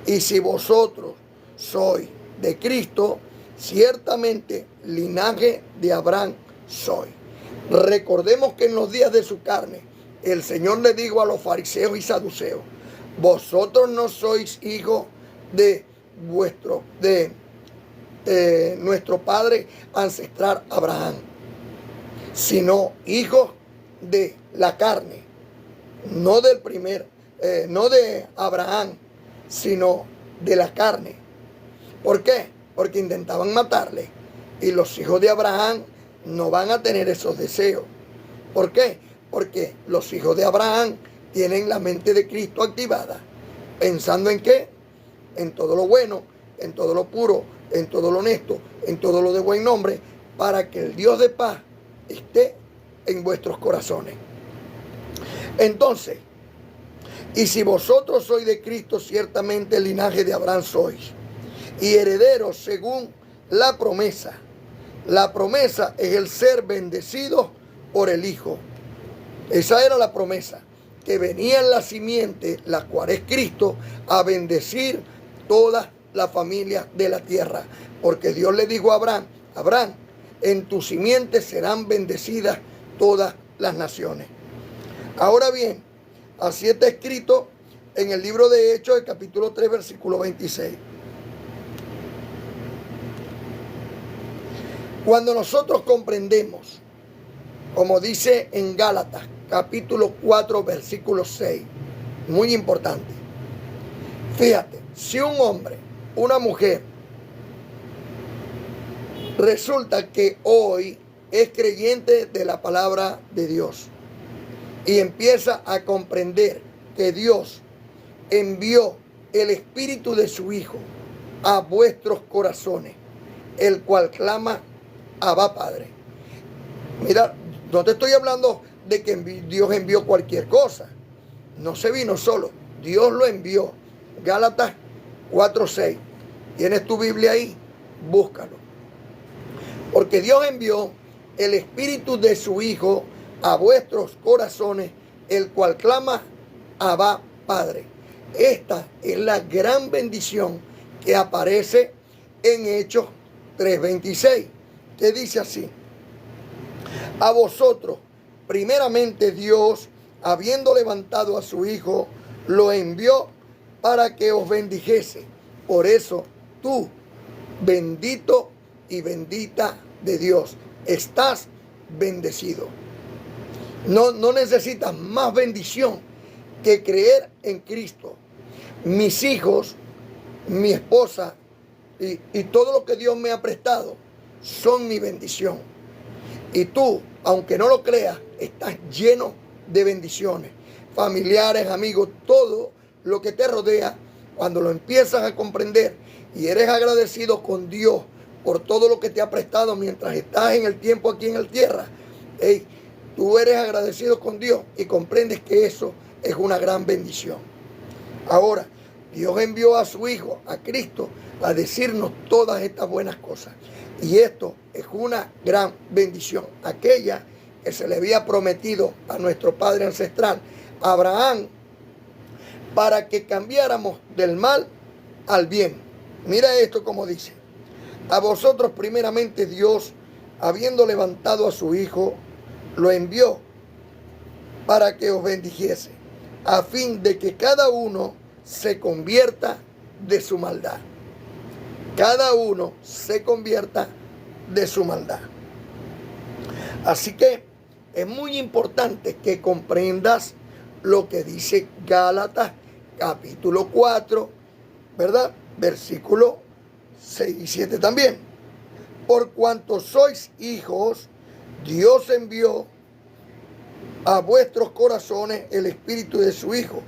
Y si vosotros sois de Cristo, ciertamente linaje de Abraham soy. Recordemos que en los días de su carne, el Señor le dijo a los fariseos y saduceos: vosotros no sois hijos de nuestro padre ancestral Abraham, sino hijos de la carne, no no de Abraham, sino de la carne. ¿Por qué? Porque intentaban matarle, y los hijos de Abraham no van a tener esos deseos. ¿Por qué? Porque los hijos de Abraham tienen la mente de Cristo activada. ¿Pensando en qué? En todo lo bueno, en todo lo puro, en todo lo honesto, en todo lo de buen nombre, para que el Dios de paz esté en vuestros corazones. Entonces, y si vosotros sois de Cristo, ciertamente el linaje de Abraham sois, y herederos según la promesa. La promesa es el ser bendecido por el Hijo. Esa era la promesa, que venía en la simiente, la cual es Cristo, a bendecir toda la familia de la tierra. Porque Dios le dijo a Abraham: Abraham, en tu simiente serán bendecidas todas las naciones. Ahora bien, así está escrito en el libro de Hechos, el capítulo 3, versículo 26. Cuando nosotros comprendemos, como dice en Gálatas, capítulo 4, versículo 6, muy importante. Fíjate, si un hombre, una mujer, resulta que hoy es creyente de la palabra de Dios y empieza a comprender que Dios envió el Espíritu de su Hijo a vuestros corazones, el cual clama: Abba, Padre. Mira, no te estoy hablando de que Dios envió cualquier cosa. No se vino solo, Dios lo envió. Gálatas 4:6. ¿Tienes tu Biblia ahí? Búscalo. Porque Dios envió el Espíritu de su Hijo a vuestros corazones, el cual clama: Abba, Padre. Esta es la gran bendición que aparece en Hechos 3:26, que dice así: a vosotros, primeramente Dios, habiendo levantado a su Hijo, lo envió para que os bendijese. Por eso tú, bendito y bendita de Dios, estás bendecido. No necesitas más bendición que creer en Cristo. Mis hijos, mi esposa y todo lo que Dios me ha prestado son mi bendición. Y tú, aunque no lo creas, estás lleno de bendiciones. Familiares, amigos, todo lo que te rodea, cuando lo empiezas a comprender y eres agradecido con Dios por todo lo que te ha prestado mientras estás en el tiempo aquí en la tierra, tú eres agradecido con Dios y comprendes que eso es una gran bendición. Ahora, Dios envió a su Hijo, a Cristo, a decirnos todas estas buenas cosas. Y esto es una gran bendición. Aquella que se le había prometido a nuestro padre ancestral, Abraham, para que cambiáramos del mal al bien. Mira esto como dice: a vosotros primeramente Dios, habiendo levantado a su Hijo, lo envió para que os bendijese, a fin de que cada uno se convierta de su maldad. Cada uno se convierta de su maldad. Así que es muy importante que comprendas lo que dice Gálatas capítulo 4, ¿verdad? Versículo 6 y 7 también. Por cuanto sois hijos, Dios envió a vuestros corazones el Espíritu de su Hijo,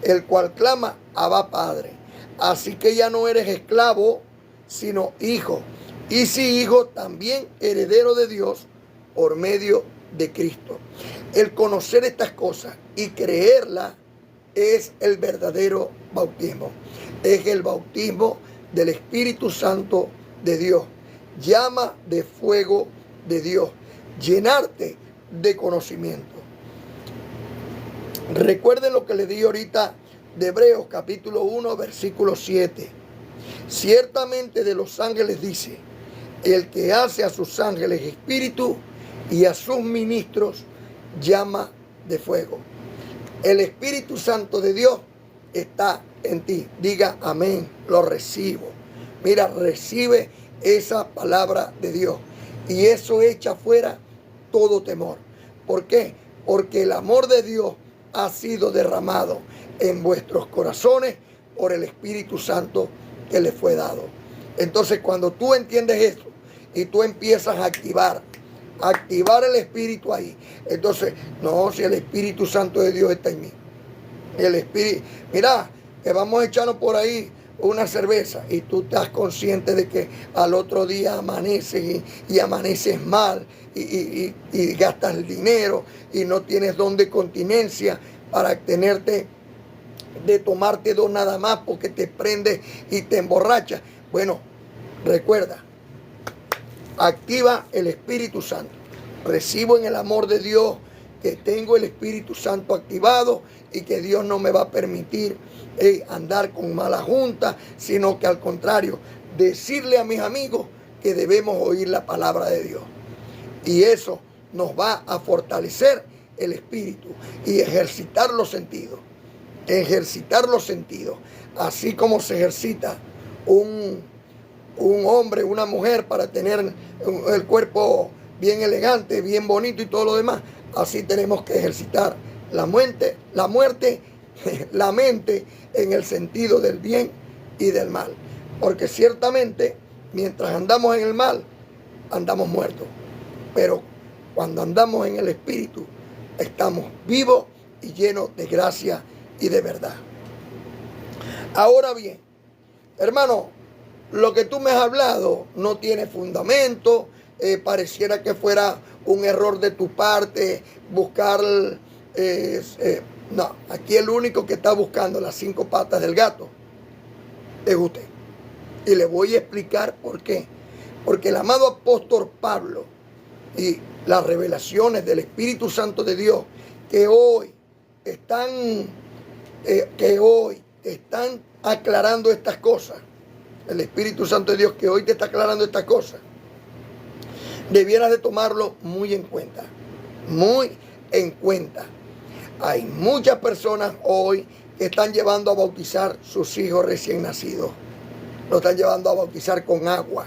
el cual clama: Abba, Padre. Así que ya no eres esclavo, sino hijo. Y si hijo, también heredero de Dios por medio de Cristo. El conocer estas cosas y creerlas es el verdadero bautismo. Es el bautismo del Espíritu Santo de Dios. Llama de fuego de Dios. Llenarte de conocimiento. Recuerden lo que le di ahorita de Hebreos capítulo 1, versículo 7. Ciertamente de los ángeles dice: el que hace a sus ángeles espíritu y a sus ministros llama de fuego. El Espíritu Santo de Dios está en ti. Diga amén, lo recibo. Mira, recibe esa palabra de Dios. Y eso echa fuera todo temor. ¿Por qué? Porque el amor de Dios ha sido derramado en vuestros corazones por el Espíritu Santo que le fue dado. Entonces, cuando tú entiendes esto y tú empiezas a activar el Espíritu ahí, entonces, no, si el Espíritu Santo de Dios está en mí. El Espíritu, mira, que vamos a echarnos por ahí una cerveza y tú estás consciente de que al otro día amaneces y amaneces mal y gastas el dinero y no tienes don de continencia para tenerte de tomarte dos nada más porque te prendes y te emborrachas. Bueno, recuerda, activa el Espíritu Santo. Recibo en el amor de Dios que tengo el Espíritu Santo activado y que Dios no me va a permitir andar con mala junta, sino que al contrario, decirle a mis amigos que debemos oír la palabra de Dios. Y eso nos va a fortalecer el espíritu y ejercitar los sentidos. Ejercitar los sentidos. Así como se ejercita un hombre, una mujer para tener el cuerpo bien elegante, bien bonito y todo lo demás. Así tenemos que ejercitar la mente, la mente en el sentido del bien y del mal. Porque ciertamente, mientras andamos en el mal, andamos muertos. Pero cuando andamos en el Espíritu, estamos vivos y llenos de gracia y de verdad. Ahora bien, hermano, lo que tú me has hablado no tiene fundamento. Pareciera que fuera un error de tu parte buscar... no, aquí el único que está buscando las 5 patas del gato es usted. Y le voy a explicar por qué. Porque el amado apóstol Pablo y las revelaciones del Espíritu Santo de Dios que hoy están aclarando estas cosas. El Espíritu Santo de Dios que hoy te está aclarando estas cosas. Debieras de tomarlo muy en cuenta. Muy en cuenta. Hay muchas personas hoy que están llevando a bautizar sus hijos recién nacidos. Lo están llevando a bautizar con agua.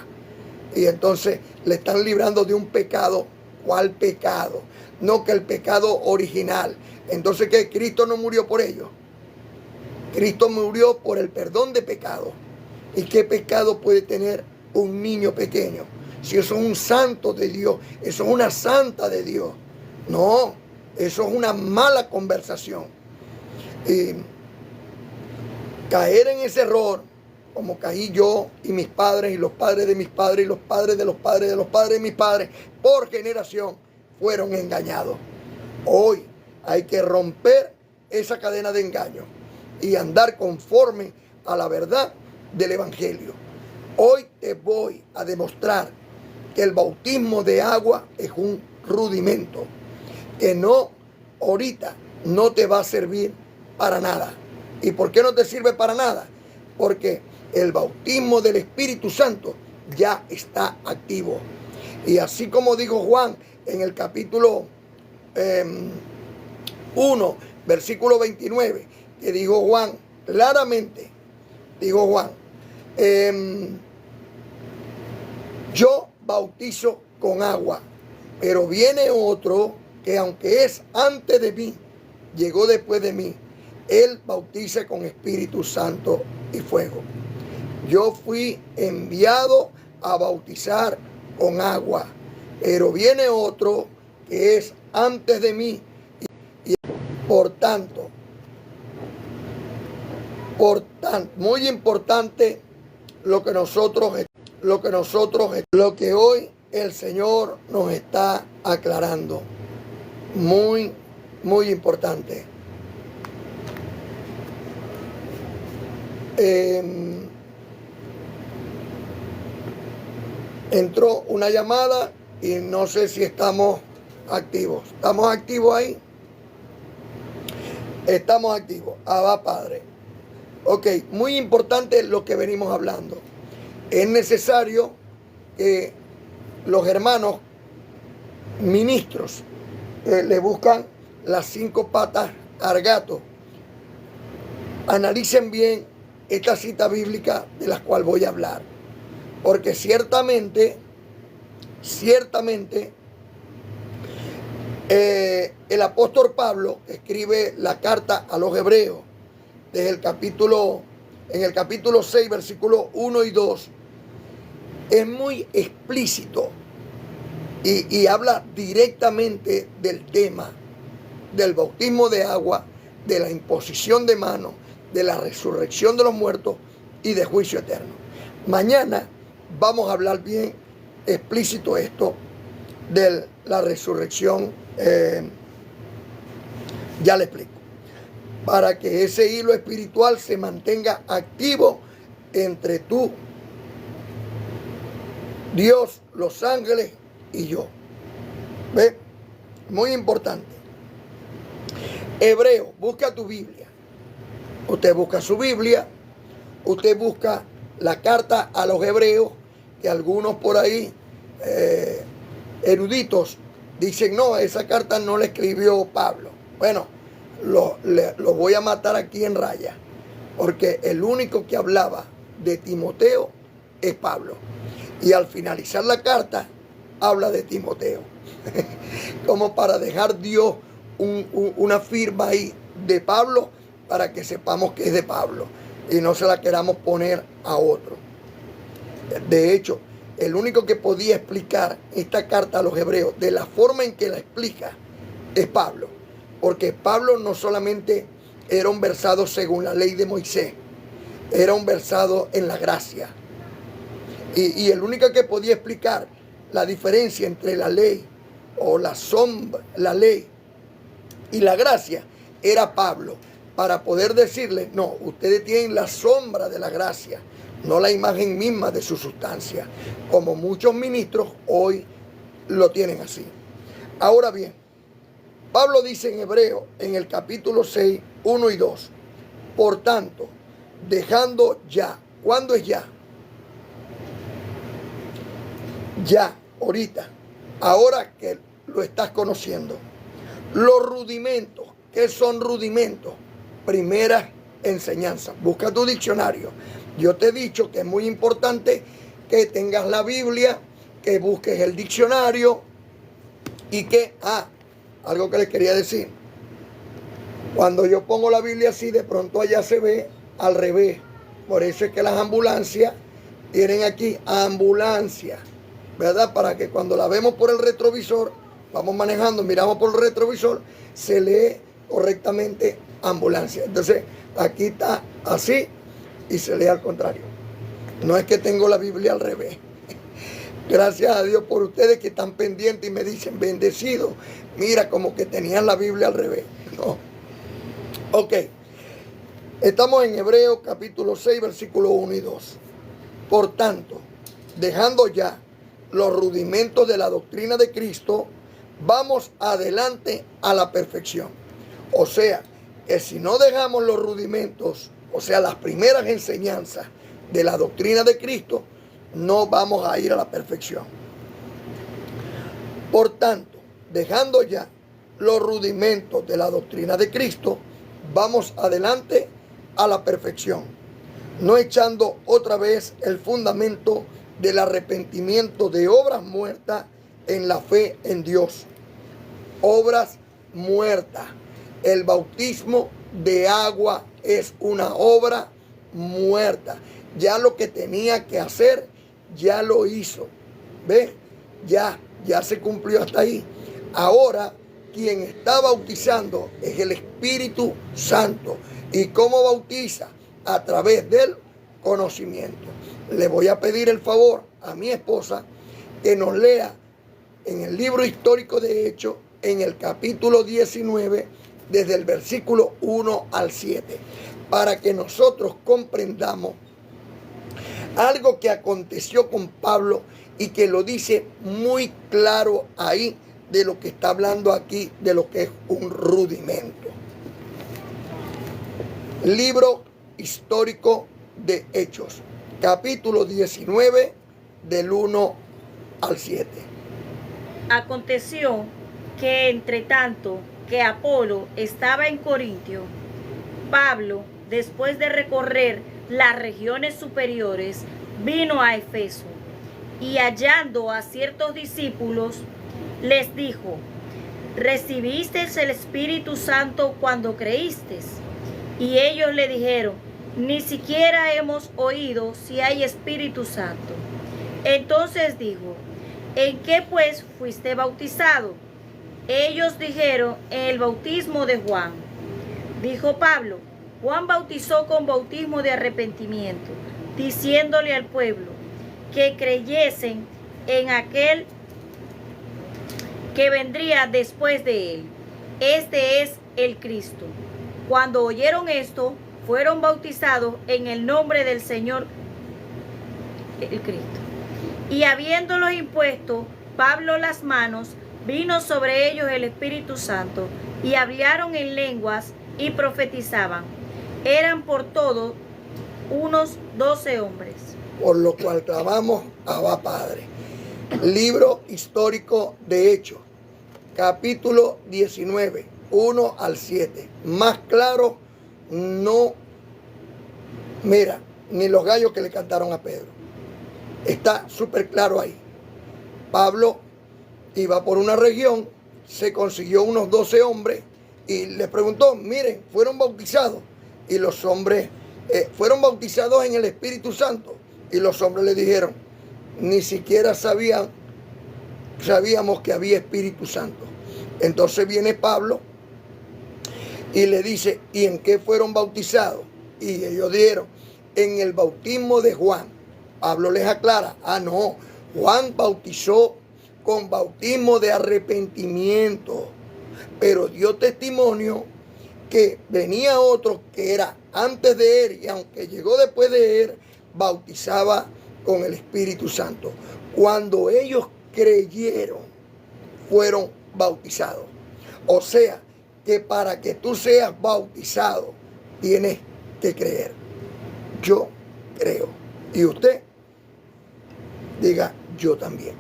Y entonces le están librando de un pecado. ¿Cuál pecado? No, que el pecado original. Entonces, ¿qué? Cristo no murió por ello. Cristo murió por el perdón de pecado. ¿Y qué pecado puede tener un niño pequeño? Si eso es un santo de Dios, eso es una santa de Dios. No, eso es una mala conversación. Y caer en ese error, como caí yo y mis padres y los padres de mis padres y los padres de los padres de los padres de mis padres, por generación fueron engañados. Hoy hay que romper esa cadena de engaño y andar conforme a la verdad del Evangelio. Hoy te voy a demostrar que el bautismo de agua es un rudimento, que no, ahorita no te va a servir para nada. ¿Y por qué no te sirve para nada? Porque el bautismo del Espíritu Santo ya está activo. Y así como dijo Juan en el capítulo 1, versículo 29, que dijo Juan claramente, dijo Juan, yo bautizo con agua, pero viene otro que aunque es antes de mí, llegó después de mí, él bautiza con Espíritu Santo y fuego. Yo fui enviado a bautizar con agua, pero viene otro que es antes de mí y por tanto, muy importante lo que hoy el Señor nos está aclarando. Muy, muy importante. Entró una llamada y no sé si estamos activos. ¿Estamos activos ahí? Estamos activos. Abba Padre. Ok, muy importante lo que venimos hablando. Es necesario que los hermanos ministros le buscan las 5 patas al gato, analicen bien esta cita bíblica de la cual voy a hablar, porque ciertamente el apóstol Pablo escribe la carta a los hebreos en el capítulo 6, versículos 1 y 2, es muy explícito y habla directamente del tema del bautismo de agua, de la imposición de manos, de la resurrección de los muertos y de juicio eterno. Mañana vamos a hablar bien explícito esto de la resurrección. Ya le explico. Para que ese hilo espiritual se mantenga activo entre tú, Dios, los ángeles y yo. ¿Ve? Muy importante. Hebreo, busca tu Biblia. Usted busca su Biblia. Usted busca la carta a los hebreos, que algunos por ahí, eruditos, dicen, no, esa carta no la escribió Pablo. Bueno, lo voy a matar aquí en raya, porque el único que hablaba de Timoteo es Pablo. Y al finalizar la carta, habla de Timoteo. Como para dejar Dios una firma ahí de Pablo, para que sepamos que es de Pablo y no se la queramos poner a otro. De hecho, el único que podía explicar esta carta a los hebreos de la forma en que la explica es Pablo. Porque Pablo no solamente era un versado según la ley de Moisés, era un versado en la gracia. Y el único que podía explicar la diferencia entre la ley o la ley y la gracia era Pablo, para poder decirle, no, ustedes tienen la sombra de la gracia, no la imagen misma de su sustancia, como muchos ministros hoy lo tienen así. Ahora bien, Pablo dice en Hebreo, en el capítulo 6, 1 y 2, por tanto, dejando ya, ¿cuándo es ya? Ya, ahorita, ahora que lo estás conociendo. Los rudimentos, ¿qué son rudimentos? Primeras enseñanzas. Busca tu diccionario. Yo te he dicho que es muy importante que tengas la Biblia, que busques el diccionario y que, algo que les quería decir. Cuando yo pongo la Biblia así, de pronto allá se ve al revés. Por eso es que las ambulancias tienen aquí ambulancia, ¿verdad? Para que cuando la vemos por el retrovisor, vamos manejando, miramos por el retrovisor, se lee correctamente ambulancia. Entonces, aquí está así y se lee al contrario. No es que tengo la Biblia al revés. Gracias a Dios por ustedes que están pendientes y me dicen, bendecido, mira como que tenían la Biblia al revés. No. Ok. Estamos en Hebreos capítulo 6, versículos 1 y 2. Por tanto, dejando ya los rudimentos de la doctrina de Cristo, vamos adelante a la perfección. O sea, que si no dejamos los rudimentos, o sea, las primeras enseñanzas de la doctrina de Cristo, no vamos a ir a la perfección. Por tanto, dejando ya los rudimentos de la doctrina de Cristo, vamos adelante a la perfección, no echando otra vez el fundamento del arrepentimiento de obras muertas en la fe en Dios. Obras muertas. El bautismo de agua es una obra muerta. Ya lo que tenía que hacer, ya lo hizo. ¿Ve? Ya se cumplió hasta ahí. Ahora, quien está bautizando es el Espíritu Santo. ¿Y cómo bautiza? A través del conocimiento. Le voy a pedir el favor a mi esposa que nos lea en el libro histórico de Hechos, en el capítulo 19, desde el versículo 1 al 7, para que nosotros comprendamos algo que aconteció con Pablo y que lo dice muy claro ahí de lo que está hablando aquí, de lo que es un rudimento. Libro histórico de Hechos, capítulo 19, del 1 al 7. Aconteció que entre tanto que Apolo estaba en Corintio, Pablo, después de recorrer las regiones superiores, vino a Efeso y hallando a ciertos discípulos, les dijo: ¿Recibisteis el Espíritu Santo cuando creísteis? Y ellos le dijeron: ni siquiera hemos oído si hay Espíritu Santo. Entonces dijo: ¿en qué pues fuiste bautizado? Ellos dijeron: en el bautismo de Juan. Dijo Pablo: Juan bautizó con bautismo de arrepentimiento, diciéndole al pueblo que creyesen en aquel que vendría después de él. Este es el Cristo. Cuando oyeron esto, fueron bautizados en el nombre del Señor, el Cristo. Y habiéndolos impuesto Pablo las manos, vino sobre ellos el Espíritu Santo, y hablaron en lenguas y profetizaban. Eran por todo unos 12 hombres. Por lo cual clamamos: Abba Padre. Libro histórico de Hechos, capítulo 19, 1 al 7. Más claro, no, mira, ni los gallos que le cantaron a Pedro. Está súper claro ahí. Pablo iba por una región, se consiguió unos 12 hombres y les preguntó: miren, fueron bautizados. Y los hombres fueron bautizados en el Espíritu Santo. Y los hombres le dijeron: ni siquiera sabíamos que había Espíritu Santo. Entonces viene Pablo y le dice: ¿y en qué fueron bautizados? Y ellos dijeron: en el bautismo de Juan. Pablo les aclara: no, Juan bautizó con bautismo de arrepentimiento, pero dio testimonio que venía otro que era antes de él, y aunque llegó después de él, bautizaba con el Espíritu Santo. Cuando ellos creyeron, fueron bautizados. O sea, que para que tú seas bautizado, tienes que creer. Yo creo. Y usted diga: yo también.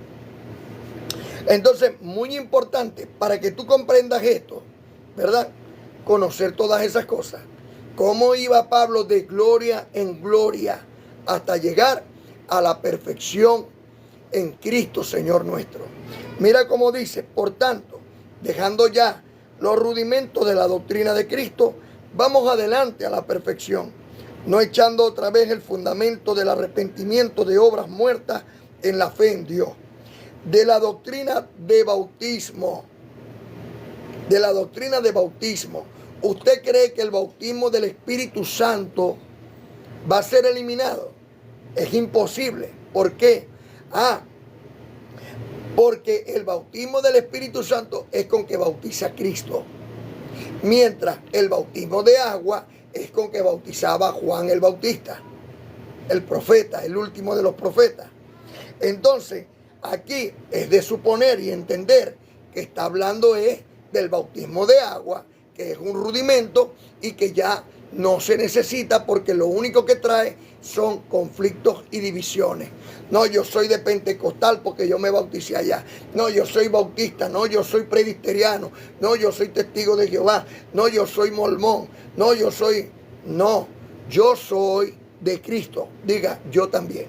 Entonces, muy importante para que tú comprendas esto, ¿verdad? Conocer todas esas cosas. Cómo iba Pablo de gloria en gloria hasta llegar a la perfección en Cristo Señor nuestro. Mira cómo dice: por tanto, dejando ya los rudimentos de la doctrina de Cristo, vamos adelante a la perfección, no echando otra vez el fundamento del arrepentimiento de obras muertas en la fe en Dios, de la doctrina de bautismo. De la doctrina de bautismo. ¿Usted cree que el bautismo del Espíritu Santo va a ser eliminado? Es imposible. ¿Por qué? Porque el bautismo del Espíritu Santo es con que bautiza a Cristo. Mientras el bautismo de agua es con que bautizaba Juan el Bautista, el profeta, el último de los profetas. Entonces, aquí es de suponer y entender que está hablando del bautismo de agua, que es un rudimento y que ya no se necesita, porque lo único que trae son conflictos y divisiones. No, yo soy de Pentecostal porque yo me bauticé allá. No, yo soy bautista. No, yo soy presbiteriano. No, yo soy testigo de Jehová. No, yo soy mormón. No, yo soy de Cristo. Diga: yo también.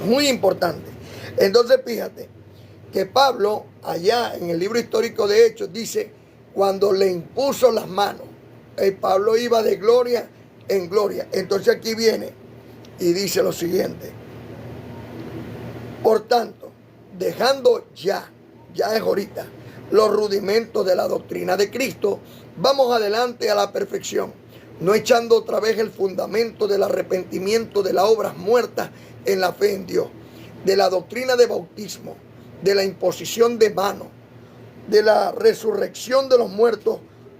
Muy importante. Entonces, fíjate que Pablo, allá en el libro histórico de Hechos, dice: cuando le impuso las manos, Pablo iba de gloria en gloria. Entonces aquí viene y dice lo siguiente: por tanto, dejando ya es ahorita, los rudimentos de la doctrina de Cristo, vamos adelante a la perfección, no echando otra vez el fundamento del arrepentimiento de las obras muertas en la fe en Dios, de la doctrina de bautismo, de la imposición de manos, de la resurrección de los muertos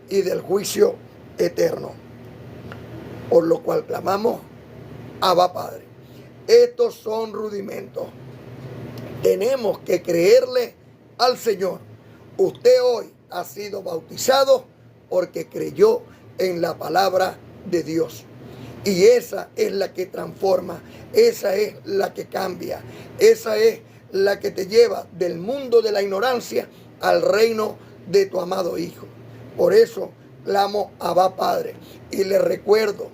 y del juicio eterno. Por lo cual clamamos: Abba Padre. Estos son rudimentos. Tenemos que creerle al Señor. Usted hoy ha sido bautizado porque creyó en la palabra de Dios. Y esa es la que transforma, esa es la que cambia, esa es la que te lleva del mundo de la ignorancia al reino de tu amado Hijo. Por eso clamo Abba Padre. Y le recuerdo,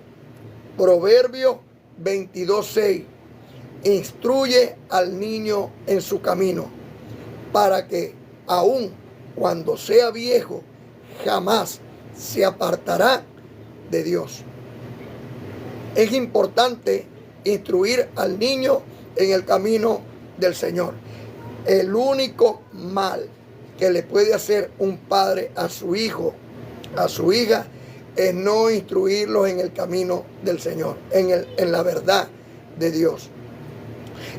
Proverbios 22:6, instruye al niño en su camino, para que aun cuando sea viejo, jamás se apartará de Dios. Es importante instruir al niño en el camino del Señor. El único mal que le puede hacer un padre a su hijo, a su hija, es no instruirlos en el camino del Señor, en la verdad de Dios.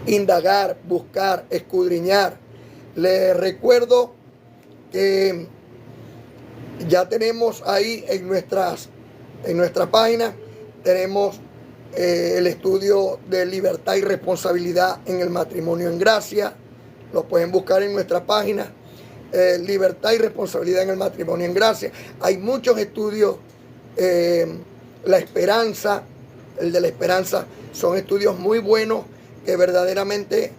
Indagar, buscar, escudriñar. Les recuerdo que ya tenemos ahí en nuestra página, tenemos el estudio de libertad y responsabilidad en el matrimonio en gracia. Lo pueden buscar en nuestra página, libertad y responsabilidad en el matrimonio en gracia. Hay muchos estudios, la esperanza, el de la esperanza, son estudios muy buenos que verdaderamente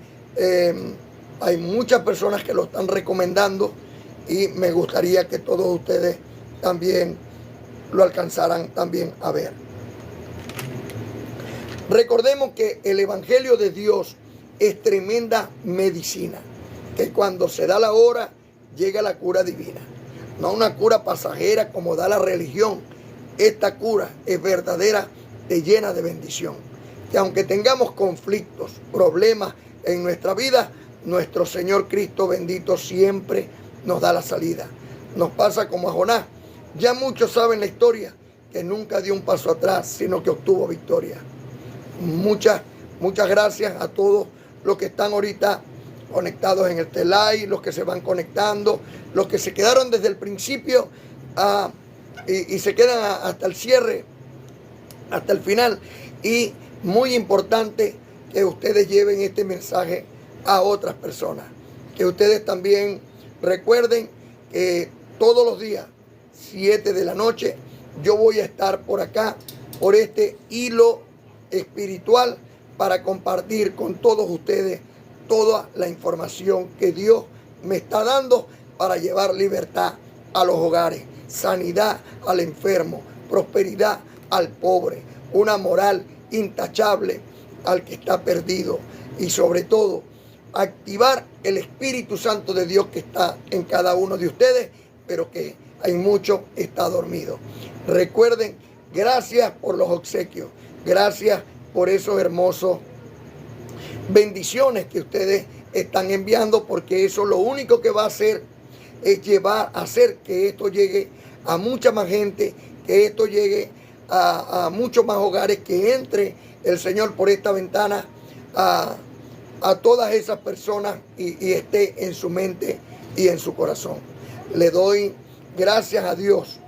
hay muchas personas que lo están recomendando, y me gustaría que todos ustedes también lo alcanzaran también a ver. Recordemos que el Evangelio de Dios es tremenda medicina, que cuando se da la hora llega la cura divina, no una cura pasajera como da la religión. Esta cura es verdadera, te llena de bendición, que aunque tengamos conflictos, problemas en nuestra vida, nuestro Señor Cristo bendito siempre nos da la salida. Nos pasa como a Jonás. Ya muchos saben la historia, que nunca dio un paso atrás, sino que obtuvo victoria. Muchas gracias a todos los que están ahorita conectados en este live, los que se van conectando, los que se quedaron desde el principio y se quedan hasta el cierre, hasta el final. Y muy importante que ustedes lleven este mensaje a otras personas. Que ustedes también recuerden que todos los días, 7 de la noche, yo voy a estar por acá, por este hilo espiritual, para compartir con todos ustedes toda la información que Dios me está dando para llevar libertad a los hogares, sanidad al enfermo, prosperidad al pobre, una moral intachable al que está perdido, y sobre todo activar el Espíritu Santo de Dios que está en cada uno de ustedes, pero que hay mucho está dormido. Recuerden, gracias por los obsequios, gracias por esos hermosos bendiciones que ustedes están enviando, porque eso lo único que va a hacer es hacer que esto llegue a mucha más gente, que esto llegue a muchos más hogares, que entre el Señor por esta ventana a todas esas personas y esté en su mente y en su corazón. Le doy gracias a Dios,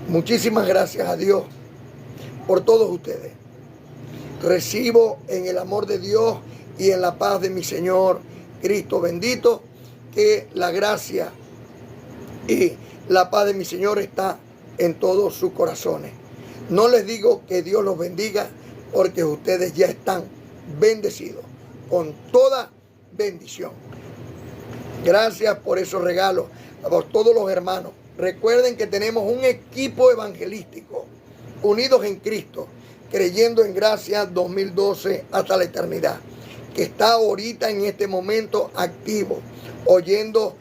muchísimas gracias a Dios por todos ustedes. Recibo en el amor de Dios y en la paz de mi Señor Cristo bendito, que la gracia y la paz de mi Señor está en todos sus corazones. No les digo que Dios los bendiga, porque ustedes ya están bendecidos con toda bendición. Gracias por esos regalos a todos los hermanos. Recuerden que tenemos un equipo evangelístico, unidos en Cristo, creyendo en gracia 2012 hasta la eternidad, que está ahorita en este momento activo, oyendo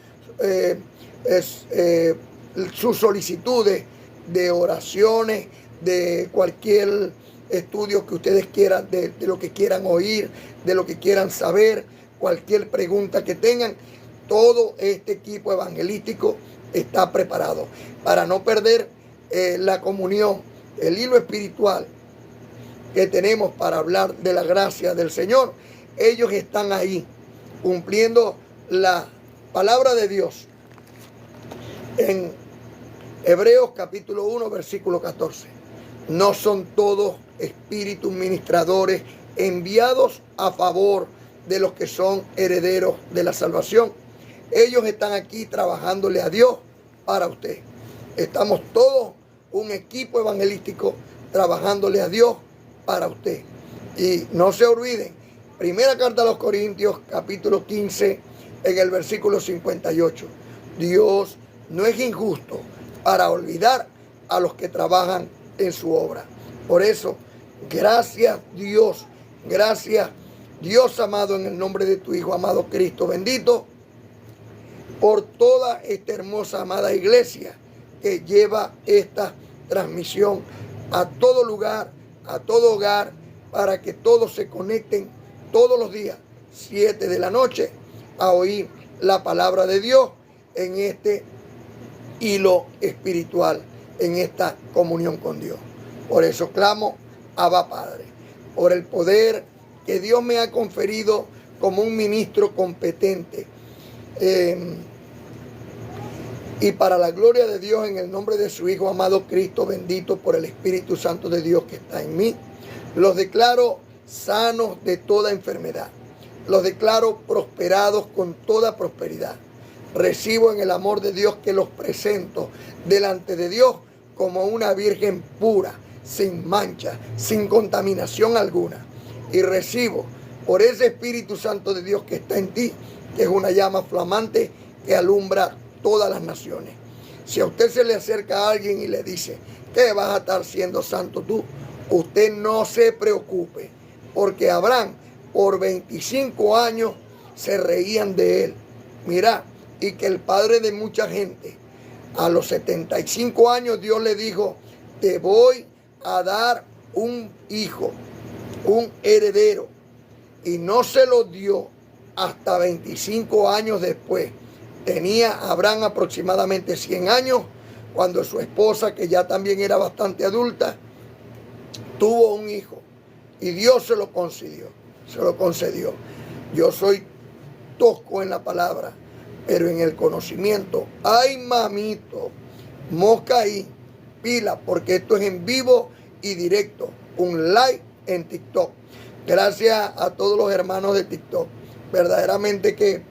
sus solicitudes de oraciones, de cualquier estudio que ustedes quieran, de lo que quieran oír, de lo que quieran saber, cualquier pregunta que tengan. Todo este equipo evangelístico está preparado para no perder la comunión, el hilo espiritual que tenemos para hablar de la gracia del Señor. Ellos están ahí cumpliendo la palabra de Dios en Hebreos capítulo 1 versículo 14. No son todos espíritus ministradores enviados a favor de los que son herederos de la salvación. Ellos están aquí trabajándole a Dios para usted. Estamos todos un equipo evangelístico trabajándole a Dios para usted. Y no se olviden, primera carta a los Corintios, capítulo 15, en el versículo 58. Dios no es injusto para olvidar a los que trabajan en su obra. Por eso, gracias Dios, gracias Dios amado, en el nombre de tu Hijo amado Cristo bendito, por toda esta hermosa amada iglesia que lleva esta transmisión a todo lugar, a todo hogar, para que todos se conecten todos los días, 7 de la noche, a oír la palabra de Dios en este hilo espiritual, en esta comunión con Dios. Por eso clamo, Abba Padre, por el poder que Dios me ha conferido como un ministro competente. Y para la gloria de Dios, en el nombre de su Hijo amado Cristo bendito, por el Espíritu Santo de Dios que está en mí, los declaro sanos de toda enfermedad. Los declaro prosperados con toda prosperidad. Recibo en el amor de Dios que los presento delante de Dios como una virgen pura, sin mancha, sin contaminación alguna. Y recibo por ese Espíritu Santo de Dios que está en ti, que es una llama flamante que alumbra todas las naciones. Si a usted se le acerca a alguien y le dice, ¿qué vas a estar siendo santo tú? Usted no se preocupe, porque Abraham por 25 años se reían de él. Mira, y que el padre de mucha gente, a los 75 años Dios le dijo, te voy a dar un hijo, un heredero. Y no se lo dio hasta 25 años después. Tenía Abraham aproximadamente 100 años cuando su esposa, que ya también era bastante adulta, tuvo un hijo. Y Dios se lo concedió. Yo soy tosco en la palabra, pero en el conocimiento, ay mamito, mosca ahí, pila, porque esto es en vivo y directo, un live en TikTok. Gracias a todos los hermanos de TikTok. Verdaderamente que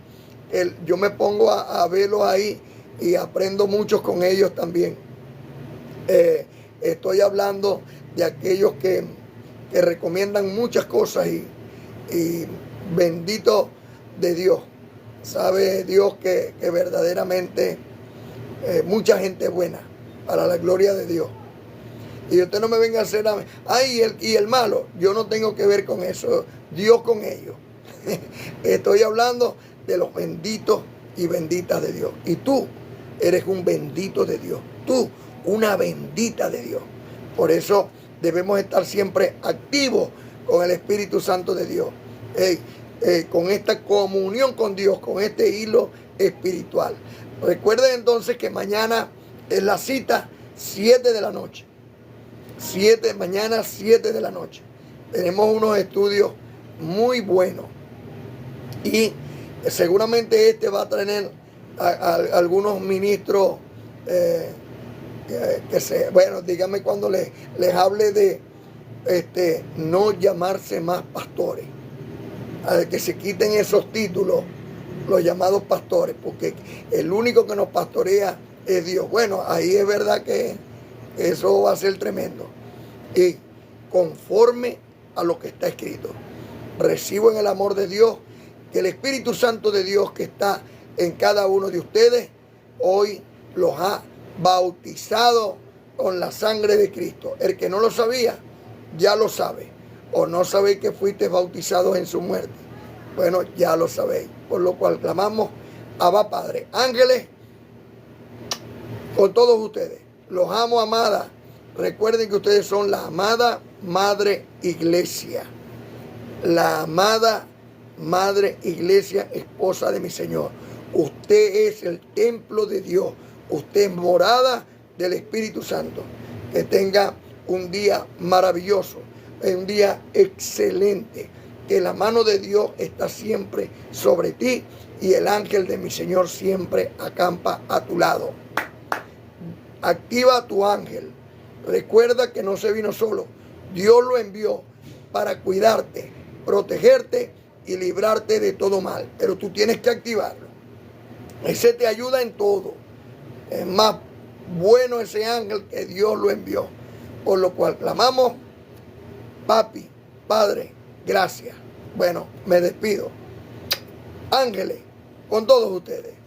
yo me pongo a verlos ahí y aprendo mucho con ellos también. Estoy hablando de aquellos que recomiendan muchas cosas y bendito de Dios. Sabe Dios que verdaderamente mucha gente buena, para la gloria de Dios. Y usted no me venga a hacer, y el malo, yo no tengo que ver con eso, Dios con ellos. Estoy hablando de los benditos y benditas de Dios. Y tú eres un bendito de Dios, tú una bendita de Dios. Por eso debemos estar siempre activos con el Espíritu Santo de Dios. Con esta comunión con Dios, con este hilo espiritual. Recuerden entonces que mañana es la cita 7 de la noche. Mañana 7 de la noche. Tenemos unos estudios muy buenos. Y seguramente este va a tener a algunos ministros bueno, díganme cuando les hable de no llamarse más pastores. Que se quiten esos títulos, los llamados pastores, porque el único que nos pastorea es Dios. Bueno, ahí es verdad que eso va a ser tremendo. Y conforme a lo que está escrito, recibo en el amor de Dios que el Espíritu Santo de Dios que está en cada uno de ustedes hoy los ha bautizado con la sangre de Cristo. El que no lo sabía, ya lo sabe. O no sabéis que fuiste bautizados en su muerte. Bueno, ya lo sabéis. Por lo cual clamamos, Abba Padre. Ángeles, con todos ustedes. Los amo, amada. Recuerden que ustedes son la amada Madre Iglesia. La amada Madre Iglesia, esposa de mi Señor. Usted es el templo de Dios. Usted es morada del Espíritu Santo. Que tenga un día maravilloso. Un día excelente, que la mano de Dios está siempre sobre ti y el ángel de mi Señor siempre acampa a tu lado. Activa a tu ángel. Recuerda que no se vino solo. Dios lo envió para cuidarte, protegerte y librarte de todo mal. Pero tú tienes que activarlo. Ese te ayuda en todo. Es más bueno ese ángel que Dios lo envió. Por lo cual clamamos, Papi, Padre, gracias. Bueno, me despido. Ángeles, con todos ustedes.